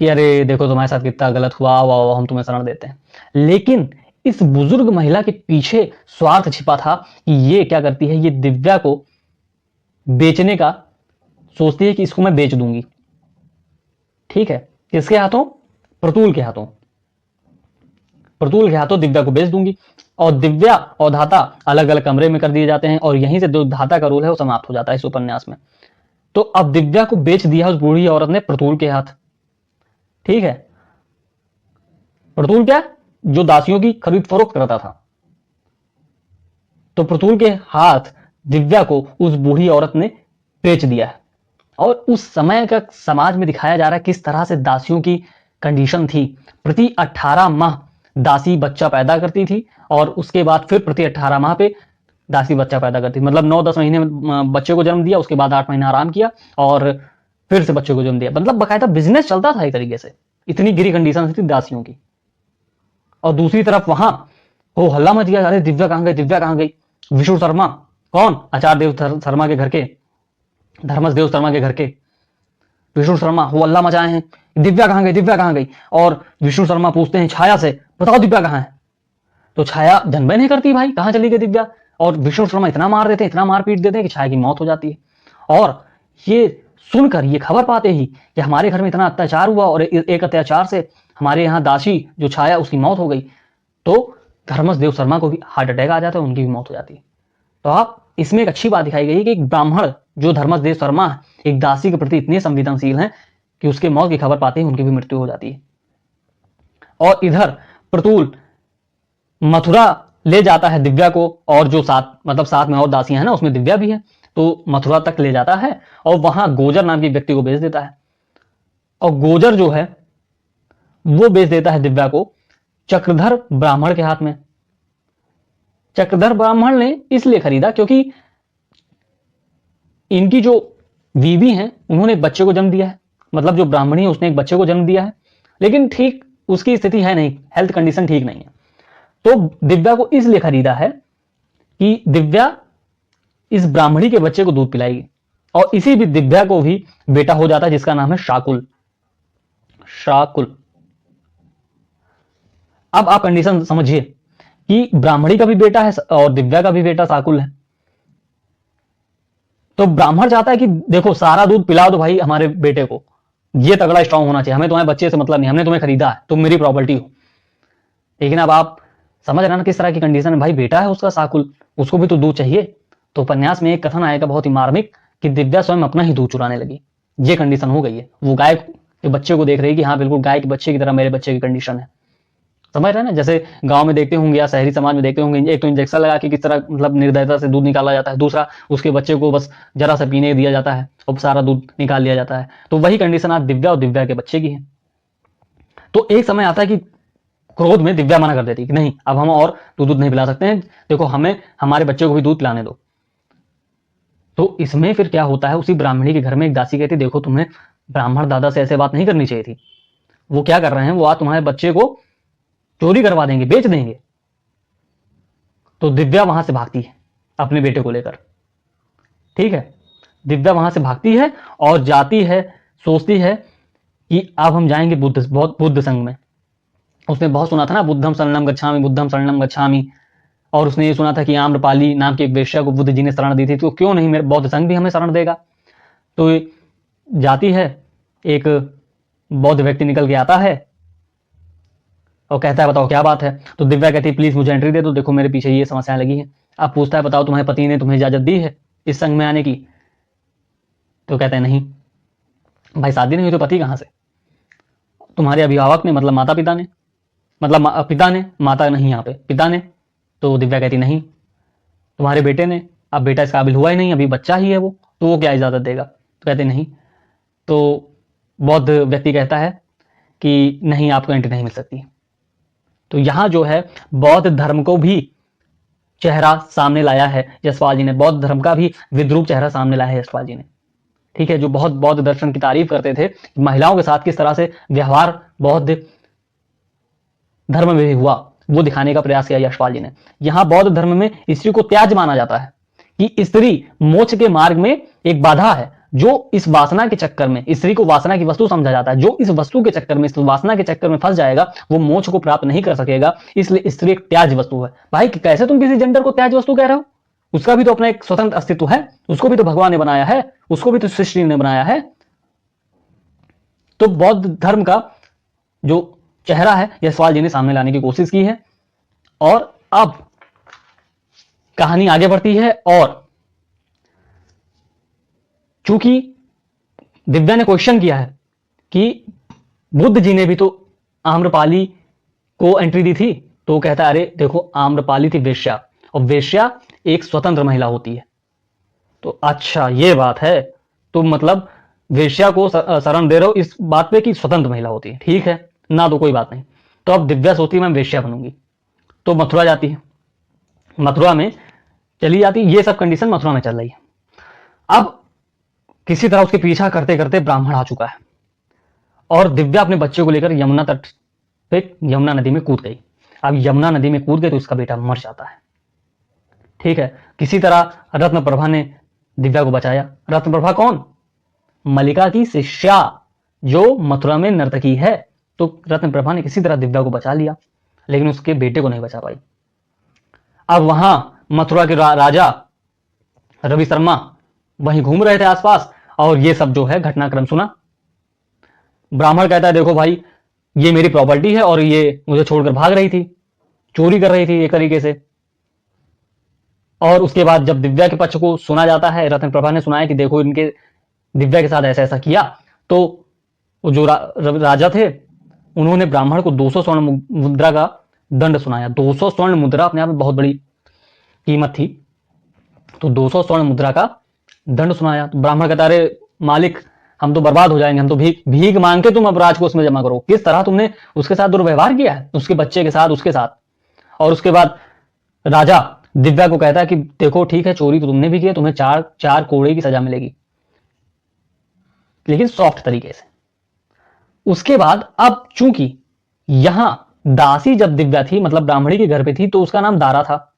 कि अरे देखो तुम्हारे साथ कितना गलत हुआ, वाह हम तुम्हें शरण देते हैं। लेकिन इस बुजुर्ग महिला के पीछे स्वार्थ छिपा था कि ये क्या करती है, ये दिव्या को बेचने का सोचती है कि इसको मैं बेच दूंगी, ठीक है, किसके हाथों, प्रतुल के हाथों, प्रतुल के हाथों दिव्या को बेच दूंगी। और दिव्या और धाता अलग अलग कमरे में कर दिए जाते हैं, और यहीं से जो धाता का रोल है वो समाप्त हो जाता है इस उपन्यास में। तो अब दिव्या को बेच दिया उस बूढ़ी औरत ने प्रतुल के हाथ, ठीक है, प्रतुल क्या, जो दासियों की खरीद फरोख्त करता था। तो प्रतुल के हाथ दिव्या को उस बूढ़ी औरत ने बेच दिया है। और उस समय का समाज में दिखाया जा रहा है किस तरह से दासियों की कंडीशन थी। प्रति 18 माह दासी बच्चा पैदा करती थी और उसके बाद फिर प्रति 18 माह पे दासी बच्चा पैदा करती थी। मतलब 9-10 महीने में बच्चे को जन्म दिया, उसके बाद 8 महीना आराम किया और फिर से बच्चे को जन्म दिया। मतलब बकायदा बिजनेस चलता था एक तरीके से, इतनी गिरी कंडीशन थी दासियों की। और दूसरी तरफ वहां हो हल्ला मच गया, अरे दिव्या कहां गई, दिव्या कहां गई। विष्णु शर्मा, कौन, आचार्य देव शर्मा के घर के, धर्मस देव शर्मा के घर के विष्णु शर्मा वो हल्ला मचाए हैं, दिव्या कहां गई, दिव्या कहां गई। और विष्णु शर्मा पूछते हैं छाया से, बताओ दिव्या कहां है। तो छाया जनबे नहीं करती भाई कहां चली गई दिव्या। और विष्णु शर्मा इतना मार देते हैं, इतना मार पीट देते हैं कि छाया की मौत हो जाती है। और ये सुनकर, ये खबर पाते ही कि हमारे घर में इतना अत्याचार हुआ और एक अत्याचार से हमारे यहाँ दासी जो छाया उसकी मौत हो गई, तो धर्मस देव शर्मा को भी हार्ट अटैक आ जाता है, उनकी भी मौत हो जाती है। तो आप इसमें एक अच्छी बात दिखाई गई कि एक ब्राह्मण जो धर्मस देव शर्मा है, एक दासी के प्रति इतने संवेदनशील हैं कि उसके मौत की खबर पाते ही उनकी भी मृत्यु हो जाती है। और इधर प्रतुल मथुरा ले जाता है दिव्या को, और जो साथ में और दासियां हैं ना, उसमें दिव्या भी है, तो मथुरा तक ले जाता है और वहां गोजर नाम के व्यक्ति को बेच देता है। और गोजर जो है वो बेच देता है दिव्या को चक्रधर ब्राह्मण के हाथ में। चक्रधर ब्राह्मण ने इसलिए खरीदा क्योंकि इनकी जो बीवी हैं उन्होंने एक बच्चे को जन्म दिया है, मतलब जो ब्राह्मणी है उसने एक बच्चे को जन्म दिया है, लेकिन ठीक उसकी स्थिति है नहीं, हेल्थ कंडीशन ठीक नहीं है। तो दिव्या को इसलिए खरीदा है कि दिव्या इस ब्राह्मणी के बच्चे को दूध पिलाएगी। और इसी भी दिव्या को भी बेटा हो जाता है जिसका नाम है शाकुल। शाकुल। अब आप कंडीशन समझिए कि ब्राह्मणी का भी बेटा है और दिव्या का भी बेटा शाकुल है। तो ब्राह्मण चाहता है कि देखो सारा दूध पिला दो भाई हमारे बेटे को, ये तगड़ा स्ट्रांग होना चाहिए, हमें तुम्हारे बच्चे से मतलब नहीं, हमने तुम्हें खरीदा है, तुम मेरी प्रॉपर्टी हो। लेकिन अब आप समझ रहे हैं ना किस तरह की कंडीशन है, भाई बेटा है उसका शाकुल, उसको भी तो दूध चाहिए। तो उपन्यास में एक कथन आएगा बहुत ही मार्मिक कि दिव्या स्वयं अपना ही दूध चुराने लगी। ये कंडीशन हो गई है, वो गाय के बच्चे को देख रही है कि हाँ बिल्कुल गाय के बच्चे की तरह मेरे बच्चे की कंडीशन है। समझ रहे हैं ना, जैसे गांव में देखते होंगे या शहरी समाज में देखते होंगे, एक तो इंजेक्शन लगा के किस तरह मतलब निर्दयता से दूध निकाला जाता है, दूसरा उसके बच्चे को बस जरा सा पीने दिया जाता है और सारा दूध निकाल लिया जाता है। तो वही कंडीशन आज दिव्या और दिव्या के बच्चे की है। तो एक समय आता है कि क्रोध में दिव्या मना कर देती कि नहीं, अब हम और दूध नहीं पिला सकते हैं, देखो हमें हमारे बच्चे को भी दूध पिलाने दो। तो इसमें फिर क्या होता है, उसी ब्राह्मणी के घर में एक दासी कहती देखो तुम्हें ब्राह्मण दादा से ऐसे बात नहीं करनी चाहिए थी, वो क्या कर रहे हैं, वो आज तुम्हारे बच्चे को चोरी करवा देंगे, बेच देंगे। तो दिव्या वहां से भागती है अपने बेटे को लेकर। ठीक है, दिव्या वहां से भागती है और जाती है, सोचती है कि अब हम जाएंगे बुद्ध संघ में। उसने बहुत सुना था ना, बुद्धम शरणम गच्छामि, बुद्धम शरणम गच्छामि। और उसने ये सुना था कि आम्रपाली नाम की एक वेश्या को बुद्ध जी ने शरण दी थी, तो क्यों नहीं मेरे बौद्ध संघ भी हमें शरण देगा। तो जाती है, एक बौद्ध व्यक्ति निकल के आता है और कहता है बताओ क्या बात है। तो दिव्या कहती है प्लीज मुझे एंट्री दे दो, देखो मेरे पीछे ये समस्याएं लगी हैं। अब पूछता है बताओ तुम्हारे पति ने तुम्हें इजाजत दी है इस संघ में आने की। तो कहते हैं नहीं भाई, शादी नहीं हुई तो पति कहां से, तुम्हारे अभिभावक ने मतलब माता पिता ने, मतलब पिता ने, माता नहीं यहाँ पे, पिता ने। तो दिव्या कहती नहीं, तुम्हारे बेटे ने, अब बेटा इस काबिल हुआ ही नहीं, अभी बच्चा ही है वो, तो वो क्या इजाजत देगा। तो कहते नहीं। तो बौद्ध व्यक्ति कहता है कि नहीं आपको एंट्री नहीं मिल सकती। तो यहां जो है बौद्ध धर्म को भी चेहरा सामने लाया है यशपाल जी ने, बौद्ध धर्म का भी विद्रूप चेहरा सामने लाया है यशपाल जी ने। ठीक है, जो बहुत बौद्ध दर्शन की तारीफ करते थे, महिलाओं के साथ किस तरह से व्यवहार बौद्ध धर्म में भी हुआ, वो दिखाने का प्रयास किया यशपाल जी ने। यहां बौद्ध धर्म में स्त्री को त्याज्य माना जाता है कि स्त्री मोक्ष के मार्ग में एक बाधा है। जो इस वासना के चक्कर में, स्त्री को वासना की वस्तु समझा जाता है, जो इस वस्तु के चक्कर में, इस वासना के चक्कर में फंस जाएगा वो मोक्ष को प्राप्त नहीं कर सकेगा। इसलिए स्त्री एक त्याज्य वस्तु है। भाई कैसे तुम किसी जेंडर को त्याज्य वस्तु कह रहे हो, उसका भी तो अपना एक स्वतंत्र अस्तित्व है, उसको भी तो भगवान ने बनाया है, उसको भी तो सृष्टि ने बनाया है। तो बौद्ध धर्म का जो चेहरा है यशपाल जी ने सामने लाने की कोशिश की है। और अब कहानी आगे बढ़ती है और चूंकि दिव्या ने क्वेश्चन किया है कि बुद्ध जी ने भी तो आम्रपाली को एंट्री दी थी, तो वो कहता है अरे देखो आम्रपाली थी वेश्या, और वेश्या एक स्वतंत्र महिला होती है। तो अच्छा ये बात है, तो मतलब वेश्या को शरण दे रहे हो इस बात पे कि स्वतंत्र महिला होती है, ठीक है ना, तो कोई बात नहीं। तो अब दिव्या सोचती है मैं वेश्या बनूंगी, तो मथुरा जाती है। मथुरा में चली जाती, ये सब कंडीशन मथुरा में चल रही है। अब किसी तरह उसके पीछा करते करते ब्राह्मण आ चुका है और दिव्या अपने बच्चे को लेकर यमुना तट पे यमुना नदी में कूद गई। अब यमुना नदी में कूद गई तो उसका बेटा मर जाता है, ठीक है। किसी तरह रत्न प्रभा ने दिव्या को बचाया। रत्न प्रभा कौन? मलिका की शिष्या जो मथुरा में नर्तकी है। तो रत्न प्रभा ने किसी तरह दिव्या को बचा लिया, लेकिन उसके बेटे को नहीं बचा पाई। अब वहां मथुरा के राजा रवि शर्मा वहीं घूम रहे थे आसपास और ये सब जो है घटनाक्रम सुना। ब्राह्मण कहता है देखो भाई, ये मेरी प्रॉपर्टी है और ये मुझे छोड़कर भाग रही थी, चोरी कर रही थी एक तरीके से। और उसके बाद जब दिव्या के पक्ष को सुना जाता है, रत्न प्रभा ने सुनाया कि देखो इनके दिव्या के साथ ऐसा ऐसा किया, तो जो राजा थे उन्होंने ब्राह्मण को 200 स्वर्ण मुद्रा का दंड सुनाया। 200 स्वर्ण मुद्रा अपने आप में बहुत बड़ी कीमत थी, तो 200 स्वर्ण मुद्रा का दंड सुनाया। तो ब्राह्मण कहता अरे मालिक, हम तो बर्बाद हो जाएंगे, हम तो भीख मांग के तुम अब राजकोष में जमा करो। किस तरह तुमने उसके साथ दुर्व्यवहार किया है, उसके बच्चे के साथ, उसके साथ। और उसके बाद राजा दिव्या को कहता है कि देखो ठीक है, चोरी तो तुमने भी की है, तुम्हें 4 कोड़े की सजा मिलेगी, लेकिन सॉफ्ट तरीके से। उसके बाद अब चूंकि यहां दासी जब दिव्या थी, मतलब ब्राह्मणी के घर पे थी, तो उसका नाम दारा था।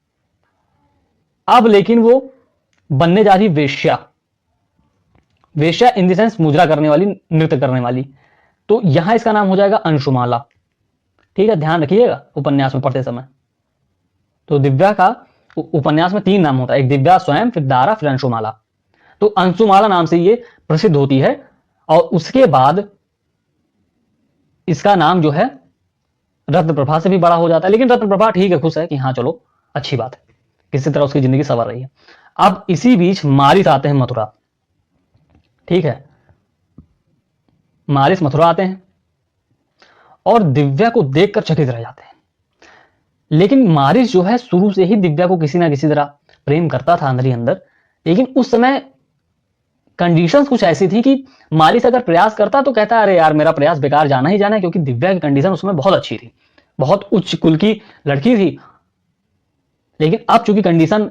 अब लेकिन वो बनने जा रही वेश्या। वेश्या इन द सेंस मुजरा करने वाली, नृत्य करने वाली। तो यहां इसका नाम हो जाएगा अंशुमाला, ठीक है, ध्यान रखिएगा उपन्यास में पढ़ते समय। तो दिव्या का उपन्यास में 3 नाम होता है, एक दिव्या स्वयं, फिर दारा, फिर अंशुमाला। तो अंशुमाला नाम से ये प्रसिद्ध होती है। और उसके बाद इसका नाम जो है रत्न प्रभा से भी बड़ा हो जाता है, लेकिन रत्न प्रभा ठीक है, खुश है कि हाँ चलो अच्छी बात है, किसी तरह उसकी जिंदगी संवर रही है। अब इसी बीच मारिस आते हैं मथुरा, ठीक है, मारिस मथुरा आते हैं और दिव्या को देखकर चकित रह जाते हैं। लेकिन मारिस जो है शुरू से ही दिव्या को किसी ना किसी तरह प्रेम करता था अंदर ही अंदर, लेकिन उस समय कंडीशंस कुछ ऐसी थी कि मारिस अगर प्रयास करता तो कहता अरे यार मेरा प्रयास बेकार जाना ही जाना है, क्योंकि दिव्या की कंडीशन उस समय बहुत अच्छी थी, बहुत उच्च कुल की लड़की थी। लेकिन अब चूंकि कंडीशन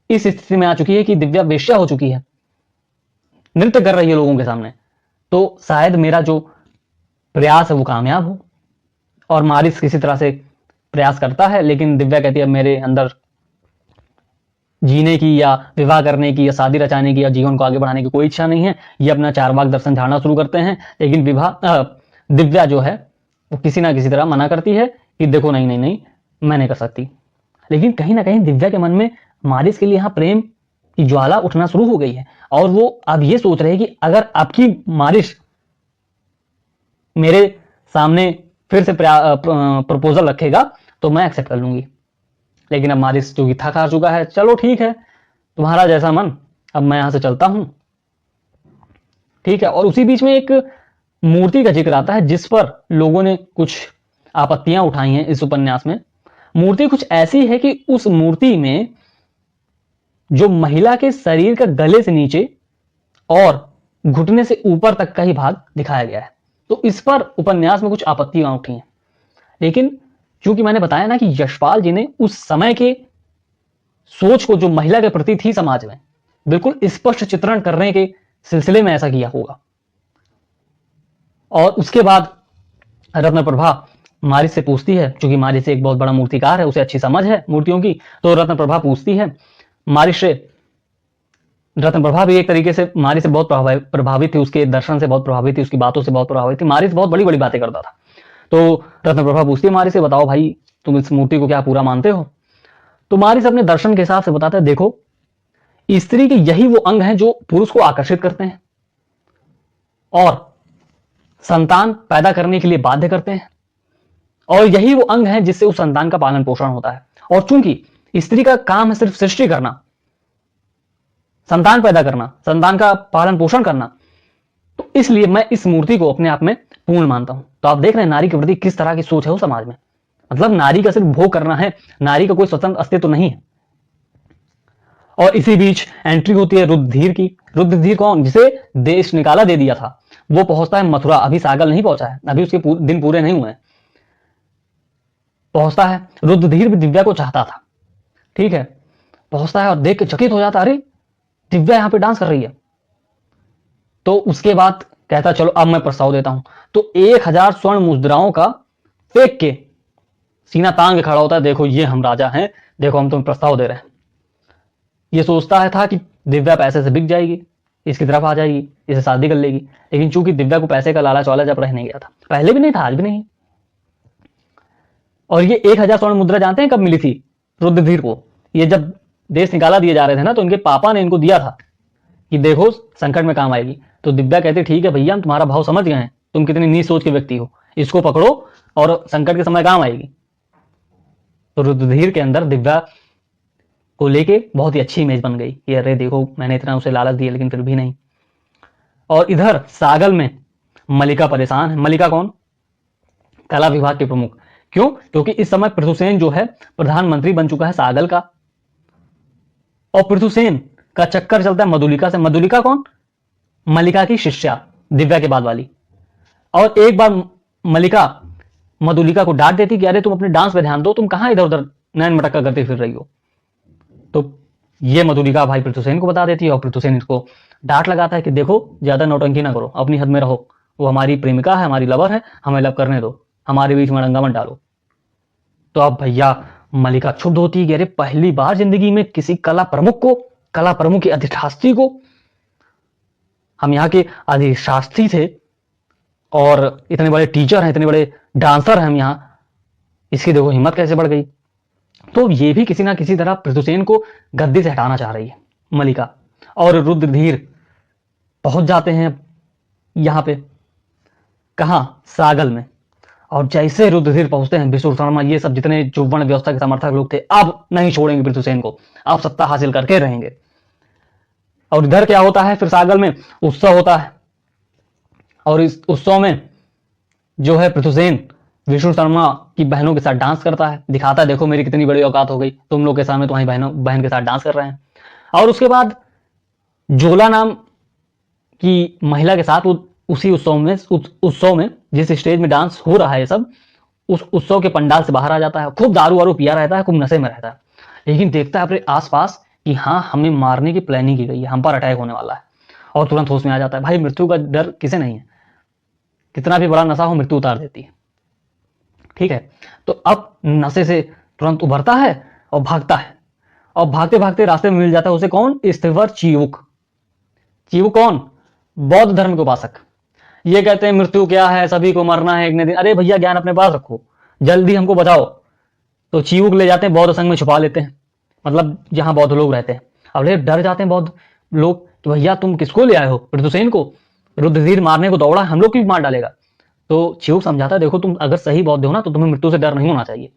इस स्थिति में आ चुकी है कि दिव्या वेश्या हो चुकी है, नृत्य कर रही है लोगों के सामने, तो शायद मेरा जो प्रयास है वो कामयाब हो। और मारिस किसी तरह से प्रयास करता है, लेकिन दिव्या कहती है मेरे अंदर जीने की या विवाह करने की या शादी रचाने की या जीवन को आगे बढ़ाने की कोई इच्छा नहीं है। ये अपना चारवाक दर्शन झाड़ना शुरू करते हैं, लेकिन दिव्या जो है वो किसी ना किसी तरह मना करती है कि देखो नहीं नहीं नहीं, मैं नहीं कर सकती। लेकिन कहीं ना कहीं दिव्या के मन में मारिस के लिए यहाँ प्रेम की ज्वाला उठना शुरू हो गई है, और वो अब ये सोच रहे हैं कि अगर आपकी मारिस मेरे सामने फिर से प्रपोजल रखेगा तो मैं एक्सेप्ट कर लूंगी। लेकिन अब मारिस जो कि थक हार चुका है, चलो ठीक है तुम्हारा जैसा मन, अब मैं यहां से चलता हूं, ठीक है। और उसी बीच में एक मूर्ति का जिक्र आता है जिस पर लोगों ने कुछ आपत्तियां उठाई हैं इस उपन्यास में। मूर्ति कुछ ऐसी है कि उस मूर्ति में जो महिला के शरीर का गले से नीचे और घुटने से ऊपर तक का ही भाग दिखाया गया है, तो इस पर उपन्यास में कुछ आपत्तियां उठी हैं। लेकिन चूंकि मैंने बताया ना कि यशपाल जी ने उस समय के सोच को जो महिला के प्रति थी समाज में, बिल्कुल स्पष्ट चित्रण करने के सिलसिले में ऐसा किया होगा। और उसके बाद रत्न प्रभा मारिस से पूछती है, क्योंकि मारिस एक बहुत बड़ा मूर्तिकार है, उसे अच्छी समझ है मूर्तियों की, तो रत्न प्रभा पूछती है मारिस से। रत्न प्रभा भी एक तरीके से मारिस से बहुत प्रभावित थी, उसके दर्शन से बहुत प्रभावित थी, उसकी बातों से बहुत प्रभावित थी। मारिस बहुत बड़ी बड़ी बातें करता था। तो रत्न प्रभा पूछती है मारिस से, बताओ भाई तुम इस मूर्ति को क्या पूरा मानते हो? तो मारिस अपने दर्शन के हिसाब से बताता है, देखो स्त्री के यही वो अंग हैं जो पुरुष को आकर्षित करते हैं और संतान पैदा करने के लिए बाध्य करते हैं, और यही वो अंग है जिससे उस संतान का पालन पोषण होता है। और चूंकि स्त्री का काम है सिर्फ सृष्टि करना, संतान पैदा करना, संतान का पालन पोषण करना, तो इसलिए मैं इस मूर्ति को अपने आप में पूर्ण मानता हूं। तो आप देख रहे हैं नारी के प्रति किस तरह की सोच है वो समाज में। मतलब नारी का सिर्फ भोग करना है, नारी का कोई स्वतंत्र अस्तित्व नहीं है। और इसी बीच एंट्री होती है रुद्रधीर की। रुद्रधीर कौन? जिसे देश निकाला दे दिया था, वो पहुंचता है मथुरा। अभी सागल नहीं पहुंचा है, अभी उसके दिन पूरे नहीं हुए हैं। पहुंचता है, रुद्रधीर भी दिव्या को चाहता था, ठीक है। पहुंचता है और देख के चकित हो जाता, अरे दिव्या यहां पे डांस कर रही है। तो उसके बाद कहता चलो अब मैं प्रस्ताव देता हूं। तो 1000 स्वर्ण मुद्राओं का फेंक के सीना तांग के खड़ा होता है, देखो ये हम राजा हैं, देखो हम तुम्हें प्रस्ताव दे रहे हैं। ये सोचता है था कि दिव्या पैसे से बिक जाएगी, इसकी तरफ आ जाएगी, इसे शादी कर लेगी। लेकिन चूंकि दिव्या को पैसे का लालच वाला जब रह नहीं गया था, पहले भी नहीं था, आज भी नहीं। और ये 1000 स्वर्ण मुद्रा जानते हैं कब मिली थी रुद्रधीर को? ये जब देश निकाला दिए जा रहे थे ना, तो इनके पापा ने इनको दिया था कि देखो संकट में काम आएगी। तो दिव्या कहती ठीक है भैया, हम तुम्हारा भाव समझ गए हैं, तुम कितनी नीच सोच के व्यक्ति हो, इसको पकड़ो और संकट के समय काम आएगी। तो रुद्रधीर के अंदर दिव्या को लेके बहुत ही अच्छी इमेज बन गई कि अरे देखो मैंने इतना उसे लालच दिया लेकिन फिर भी नहीं। और इधर सागल में मलिका परेशान है। मलिका कौन? कला विभाग के प्रमुख। क्यों? क्योंकि इस समय पृथुसेन जो है प्रधानमंत्री बन चुका है सागल का, और पृथुसेन का चक्कर चलता है मधुलिका से। मधुलिका कौन? मलिका की शिष्या, दिव्या के बाद वाली। और एक बार मलिका मधुलिका को डांट देती कि अरे तुम अपने डांस पे ध्यान दो, तुम कहां इधर उधर नैन मटक्का करती फिर रही हो। तो ये मधुलिका भाई पृथुसेन को बता देती है, और पृथुसेन इसको डांट लगाता है कि देखो ज्यादा नौटंकी ना करो, अपनी हद में रहो, वो हमारी प्रेमिका है, हमारी लवर है, हमें लव करने दो, हमारे बीच में रंगा मत डालो। तो अब भैया मलिका क्षुब्ध होती है कि अरे पहली बार जिंदगी में किसी कला प्रमुख को, कला प्रमुख की अधिष्ठात्री को, हम यहाँ के अधिशास्त्री थे और इतने बड़े टीचर हैं, इतने बड़े डांसर हैं हम यहाँ, इसकी देखो हिम्मत कैसे बढ़ गई। तो ये भी किसी ना किसी तरह पृथुसेन को गद्दी से हटाना चाह रही है मलिका। और रुद्रधीर पहुंच जाते हैं यहां पे, कहां? सागल में। और जैसे रुद्रधीर पहुंचते हैं, विष्णु शर्मा ये सब जितने जो वर्ण व्यवस्था के समर्थक लोग थे, अब नहीं छोड़ेंगे पृथुसेन को, अब सत्ता हासिल करके रहेंगे। और इधर क्या होता है फिर? सागल में उत्सव होता है, और इस उत्सव में जो है पृथुसेन विष्णु शर्मा की बहनों के साथ डांस करता है, दिखाता है देखो मेरी कितनी बड़ी औकात हो गई, तुम लोग के सामने तुम्हारी बहन के साथ डांस कर रहे हैं। और उसके बाद जोला नाम की महिला के साथ उसी उत्सव में जिस स्टेज में डांस हो रहा है सब, उस उत्सव के पंडाल से बाहर आ जाता है। खूब दारू वारू पिया रहता है, खूब नशे में रहता है, लेकिन देखता है अपने आसपास कि हाँ हमें मारने की प्लानिंग की गई है, हम पर अटैक होने वाला है, और तुरंत होश में आ जाता है। भाई मृत्यु का डर किसे नहीं है, कितना भी बड़ा नशा हो मृत्यु उतार देती है, ठीक है। तो अब नशे से तुरंत उभरता है और भागता है, और भागते भागते रास्ते में मिल जाता है उसे कौन? स्थविर चिवुक। चिवुक कौन? बौद्ध धर्म के उपासक। ये कहते हैं मृत्यु क्या है, सभी को मरना है एक न दिन। अरे भैया ज्ञान अपने पास रखो, जल्दी हमको बचाओ। तो चिवुक ले जाते हैं बौद्ध संघ में छुपा लेते हैं, मतलब जहां बौद्ध लोग रहते हैं। अब डर जाते हैं बौद्ध लोग, तो भैया तुम किसको ले आए हो? पृथुसेन को। रुद्रधीर मारने को दौड़ा, हम लोग की भी मार डालेगा। तो चिवुक समझाता है देखो तुम अगर सही बौद्ध हो ना, तो तुम्हें मृत्यु से डर नहीं होना चाहिए।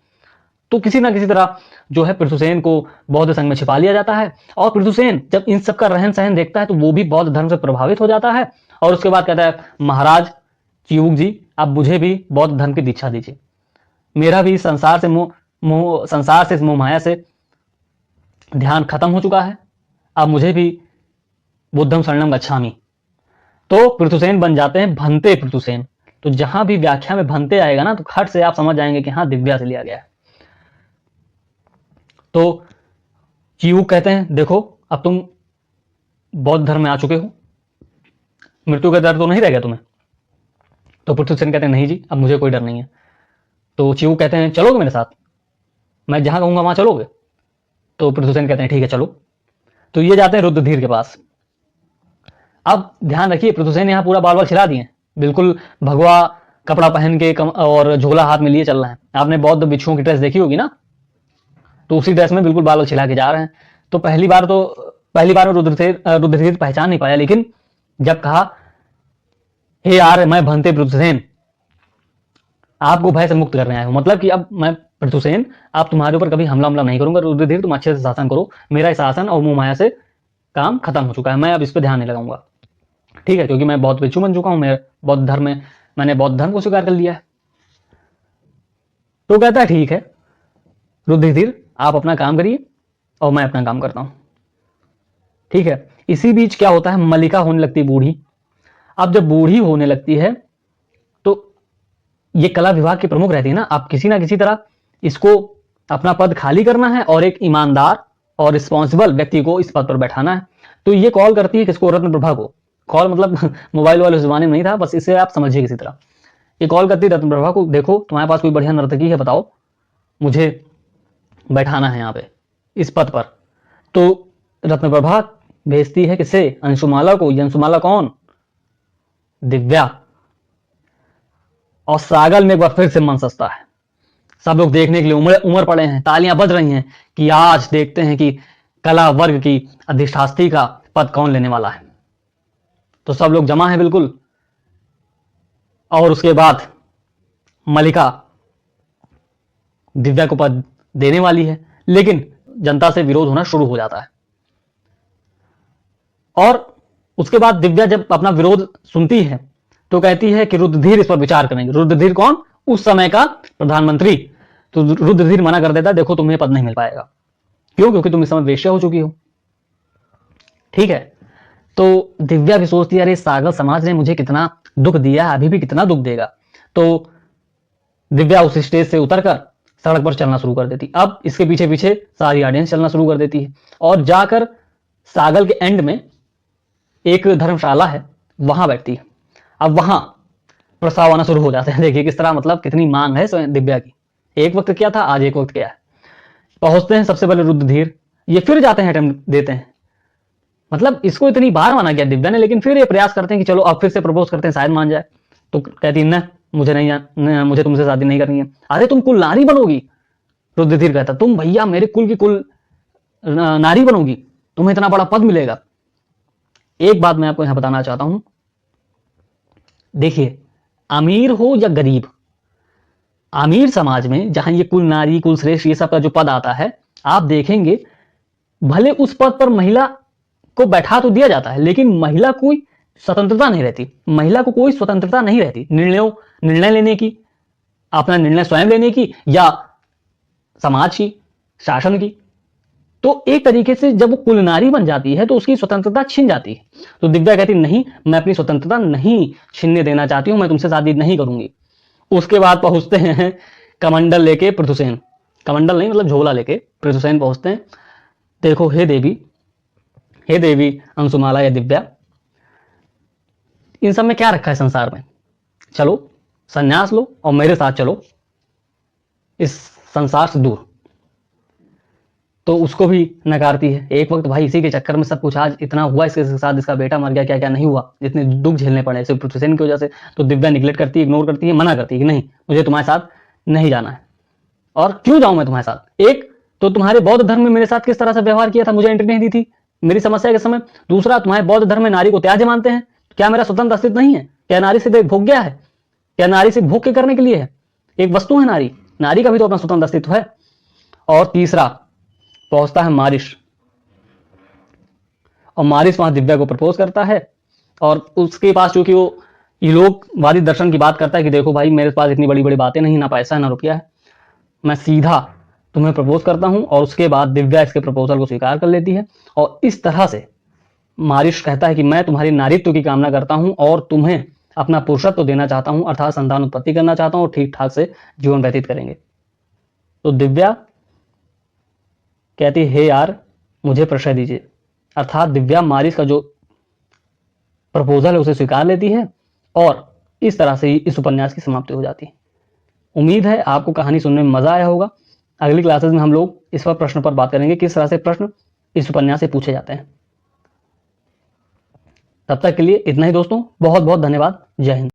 तो किसी ना किसी तरह जो है पृथुसेन को बौद्ध संघ में छिपा लिया जाता है। और पृथुसेन जब इन सब का रहन सहन देखता है, तो वो भी बौद्ध धर्म से प्रभावित हो जाता है, और उसके बाद कहता है महाराज चिवुक जी, आप मुझे भी बौद्ध धर्म की दीक्षा दीजिए, मेरा भी संसार से मोह माया से ध्यान खत्म हो चुका है, अब मुझे भी बुद्धम शरणम गच्छामि। तो पृथुसेन बन जाते हैं भंते पृथुसेन। तो जहां भी व्याख्या में भंते आएगा ना, तो खट से आप समझ जाएंगे कि हाँ दिव्या से लिया गया है। तो चिवुक कहते हैं देखो अब तुम बौद्ध धर्म में आ चुके हो, मृत्यु का डर तो नहीं रह गया तुम्हें। तो पृथुसेन कहते हैं नहीं जी, अब मुझे कोई डर नहीं है। तो चिवुक कहते हैं चलोगे मेरे साथ, मैं जहां कहूंगा वहां चलोगे? तो पृथुसेन कहते हैं ठीक है चलो। तो ये जाते हैं रुद्रधीर के पास। अब ध्यान रखिए पृथुसेन यहाँ पूरा बाल बाल छिला दिए, बिल्कुल भगवा कपड़ा पहन के और झोला हाथ में लिए चल रहे हैं। आपने बौद्ध भिक्षुओं की ड्रेस देखी होगी ना, तो उसी ड्रेस में बिल्कुल बाल बाल छिला के जा रहे हैं। तो पहली बार में रुद्रधीर पहचान नहीं पाया, लेकिन जब कहा हे यार मैं भंते पृथुसेन, आपको भय से मुक्त करने आया हूं, मतलब कि अब मैं पृथुसेन आप तुम्हारे ऊपर कभी हमला नहीं करूंगा। रुद्रधीर तुम अच्छे से शासन करो, मेरा शासन और मोह माया से काम खत्म हो चुका है, मैं अब इस पर ध्यान नहीं लगाऊंगा, ठीक है, क्योंकि मैं बौद्ध भिक्षु बन चुका हूं, मैं बौद्ध धर्म में मैंने बौद्ध धर्म को स्वीकार कर लिया है। तो कहता है ठीक है रुद्रधीर आप अपना काम करिए और मैं अपना काम करता हूं। ठीक है। इसी बीच क्या होता है, मल्लिका होने लगती है बूढ़ी। अब जब बूढ़ी होने लगती है तो ये कला विभाग की प्रमुख रहती है ना, आप किसी ना किसी तरह इसको अपना पद खाली करना है और एक ईमानदार और रिस्पॉन्सिबल व्यक्ति को इस पद पर बैठाना है। तो ये कॉल करती है किसको, रत्न प्रभा को। कॉल मतलब मोबाइल वाले उस जमाने में नहीं था, बस इसे आप समझिए किसी तरह। ये कॉल करती है रत्न प्रभा को, देखो तुम्हारे पास कोई बढ़िया नर्तकी है, बताओ, मुझे बैठाना है यहाँ पे इस पद पर। तो रत्न प्रभा भेजती है किसे, अंशुमाला को। ये अंशुमाला कौन, दिव्या। और सागल में एक बार फिर से मन सस्ता है, सब लोग देखने के लिए उमड़ पड़े हैं, तालियां बज रही हैं कि आज देखते हैं कि कला वर्ग की अधिष्ठात्री का पद कौन लेने वाला है। तो सब लोग जमा है बिल्कुल। और उसके बाद मल्लिका दिव्या को पद देने वाली है, लेकिन जनता से विरोध होना शुरू हो जाता है। और उसके बाद दिव्या जब अपना विरोध सुनती है तो कहती है कि रुद्रधीर इस पर विचार करेंगे। रुद्रधीर कौन, उस समय का प्रधानमंत्री। तो रुद्रधीर मना कर देता है, देखो तुम्हें पद नहीं मिल पाएगा। क्यों, क्योंकि तुम इस समय वेश्या हो चुकी हो। ठीक है। तो दिव्या भी सोचती है, अरे सागल समाज ने मुझे कितना दुख दिया, अभी भी कितना दुख देगा। तो दिव्या उस स्टेज से उतरकर सड़क पर चलना शुरू कर देती। अब इसके पीछे पीछे सारी ऑडियंस चलना शुरू कर देती है और जाकर सागल के एंड में एक धर्मशाला है, वहां बैठती है। अब वहां प्रस्ताव आना शुरू हो जाते हैं। देखिए किस तरह, मतलब कितनी मांग है स्वयं दिव्या की। एक वक्त क्या था, आज एक वक्त क्या है। पहुंचते हैं सबसे पहले रुद्रधीर, ये फिर जाते हैं, अटेम्प्ट देते हैं। मतलब इसको इतनी बार माना गया दिव्या ने, लेकिन फिर ये प्रयास करते हैं कि चलो अब फिर से प्रपोज करते हैं, शायद मान जाए। तो कहती है न, मुझे तुमसे शादी नहीं करनी है। अरे तुम कुल नारी बनोगी, रुद्रधीर कहता, तुम भैया मेरे कुल की कुल नारी बनोगी, तुम्हें इतना बड़ा पद मिलेगा। एक बात मैं आपको यहां बताना चाहता हूं, देखिए अमीर हो या गरीब, अमीर समाज में जहां ये कुल नारी, कुल श्रेष्ठ, ये सब का जो पद आता है, आप देखेंगे भले उस पद पर महिला को बैठा तो दिया जाता है, लेकिन महिला कोई स्वतंत्रता नहीं रहती। महिला को कोई स्वतंत्रता नहीं रहती निर्णय लेने की, अपना निर्णय स्वयं लेने की या समाज की, शासन की। तो एक तरीके से जब वो कुल नारी बन जाती है तो उसकी स्वतंत्रता छिन जाती है। तो दिव्या कहती नहीं, मैं अपनी स्वतंत्रता नहीं छीनने देना चाहती हूं, मैं तुमसे शादी नहीं करूंगी। उसके बाद पहुंचते हैं कमंडल लेके पृथुसेन, कमंडल नहीं मतलब झोला लेके पृथुसेन पहुंचते हैं। देखो हे देवी अंशुमाला या दिव्या, इन सब में क्या रखा है संसार में, चलो संन्यास लो और मेरे साथ चलो इस संसार से दूर। तो उसको भी नकारती है। एक वक्त भाई इसी के चक्कर में सब कुछ आज इतना हुआ, इसके साथ इसका बेटा मर गया, क्या क्या नहीं हुआ, जितने दुख झेलने पड़े सिर्फ पृथुसेन की वजह से। तो दिव्या निगलेक्ट करती है, इग्नोर करती है, मना करती है कि नहीं, मुझे तुम्हारे साथ नहीं जाना है। और क्यों जाऊं मैं तुम्हारे साथ, एक तो तुम्हारे बौद्ध धर्म में मेरे साथ किस तरह से व्यवहार किया था, मुझे एंट्री नहीं दी थी मेरी समस्या के समय। दूसरा, तुम्हारे बौद्ध धर्म में नारी को त्याज्य मानते हैं, क्या मेरा स्वतंत्र अस्तित्व नहीं है, क्या नारी सिर्फ एक भोग्य है, क्या नारी सिर्फ भोग के करने के लिए है, एक वस्तु है नारी, नारी का भी तो अपना स्वतंत्र अस्तित्व है। और तीसरा पहुंचता है मारिश, और मारिश वहां दिव्या को प्रपोज करता है। और उसके पास चूंकि वो ये लोकवादी दर्शन की बात करता है कि देखो भाई मेरे पास इतनी बड़ी बड़ी बातें नहीं, ना पैसा है ना रुपया है, मैं सीधा तुम्हें प्रपोज करता हूं। और उसके बाद दिव्या इसके प्रपोजल को स्वीकार कर लेती है। और इस तरह से मारिश कहता है कि मैं तुम्हारी नारीत्व की कामना करता हूं और तुम्हें अपना पुरुषत्व देना चाहता हूं, अर्थात संतान उत्पत्ति करना चाहता हूं और ठीक ठाक से जीवन व्यतीत करेंगे। तो दिव्या कहती हे यार मुझे प्रश्रय दीजिए, अर्थात दिव्या मारिस का जो प्रपोजल है उसे स्वीकार लेती है और इस तरह से इस उपन्यास की समाप्ति हो जाती है। उम्मीद है आपको कहानी सुनने में मजा आया होगा। अगली क्लासेस में हम लोग इस पर प्रश्न पर बात करेंगे, किस तरह से प्रश्न इस उपन्यास से पूछे जाते हैं। तब तक के लिए इतना ही दोस्तों, बहुत बहुत धन्यवाद। जय हिंद।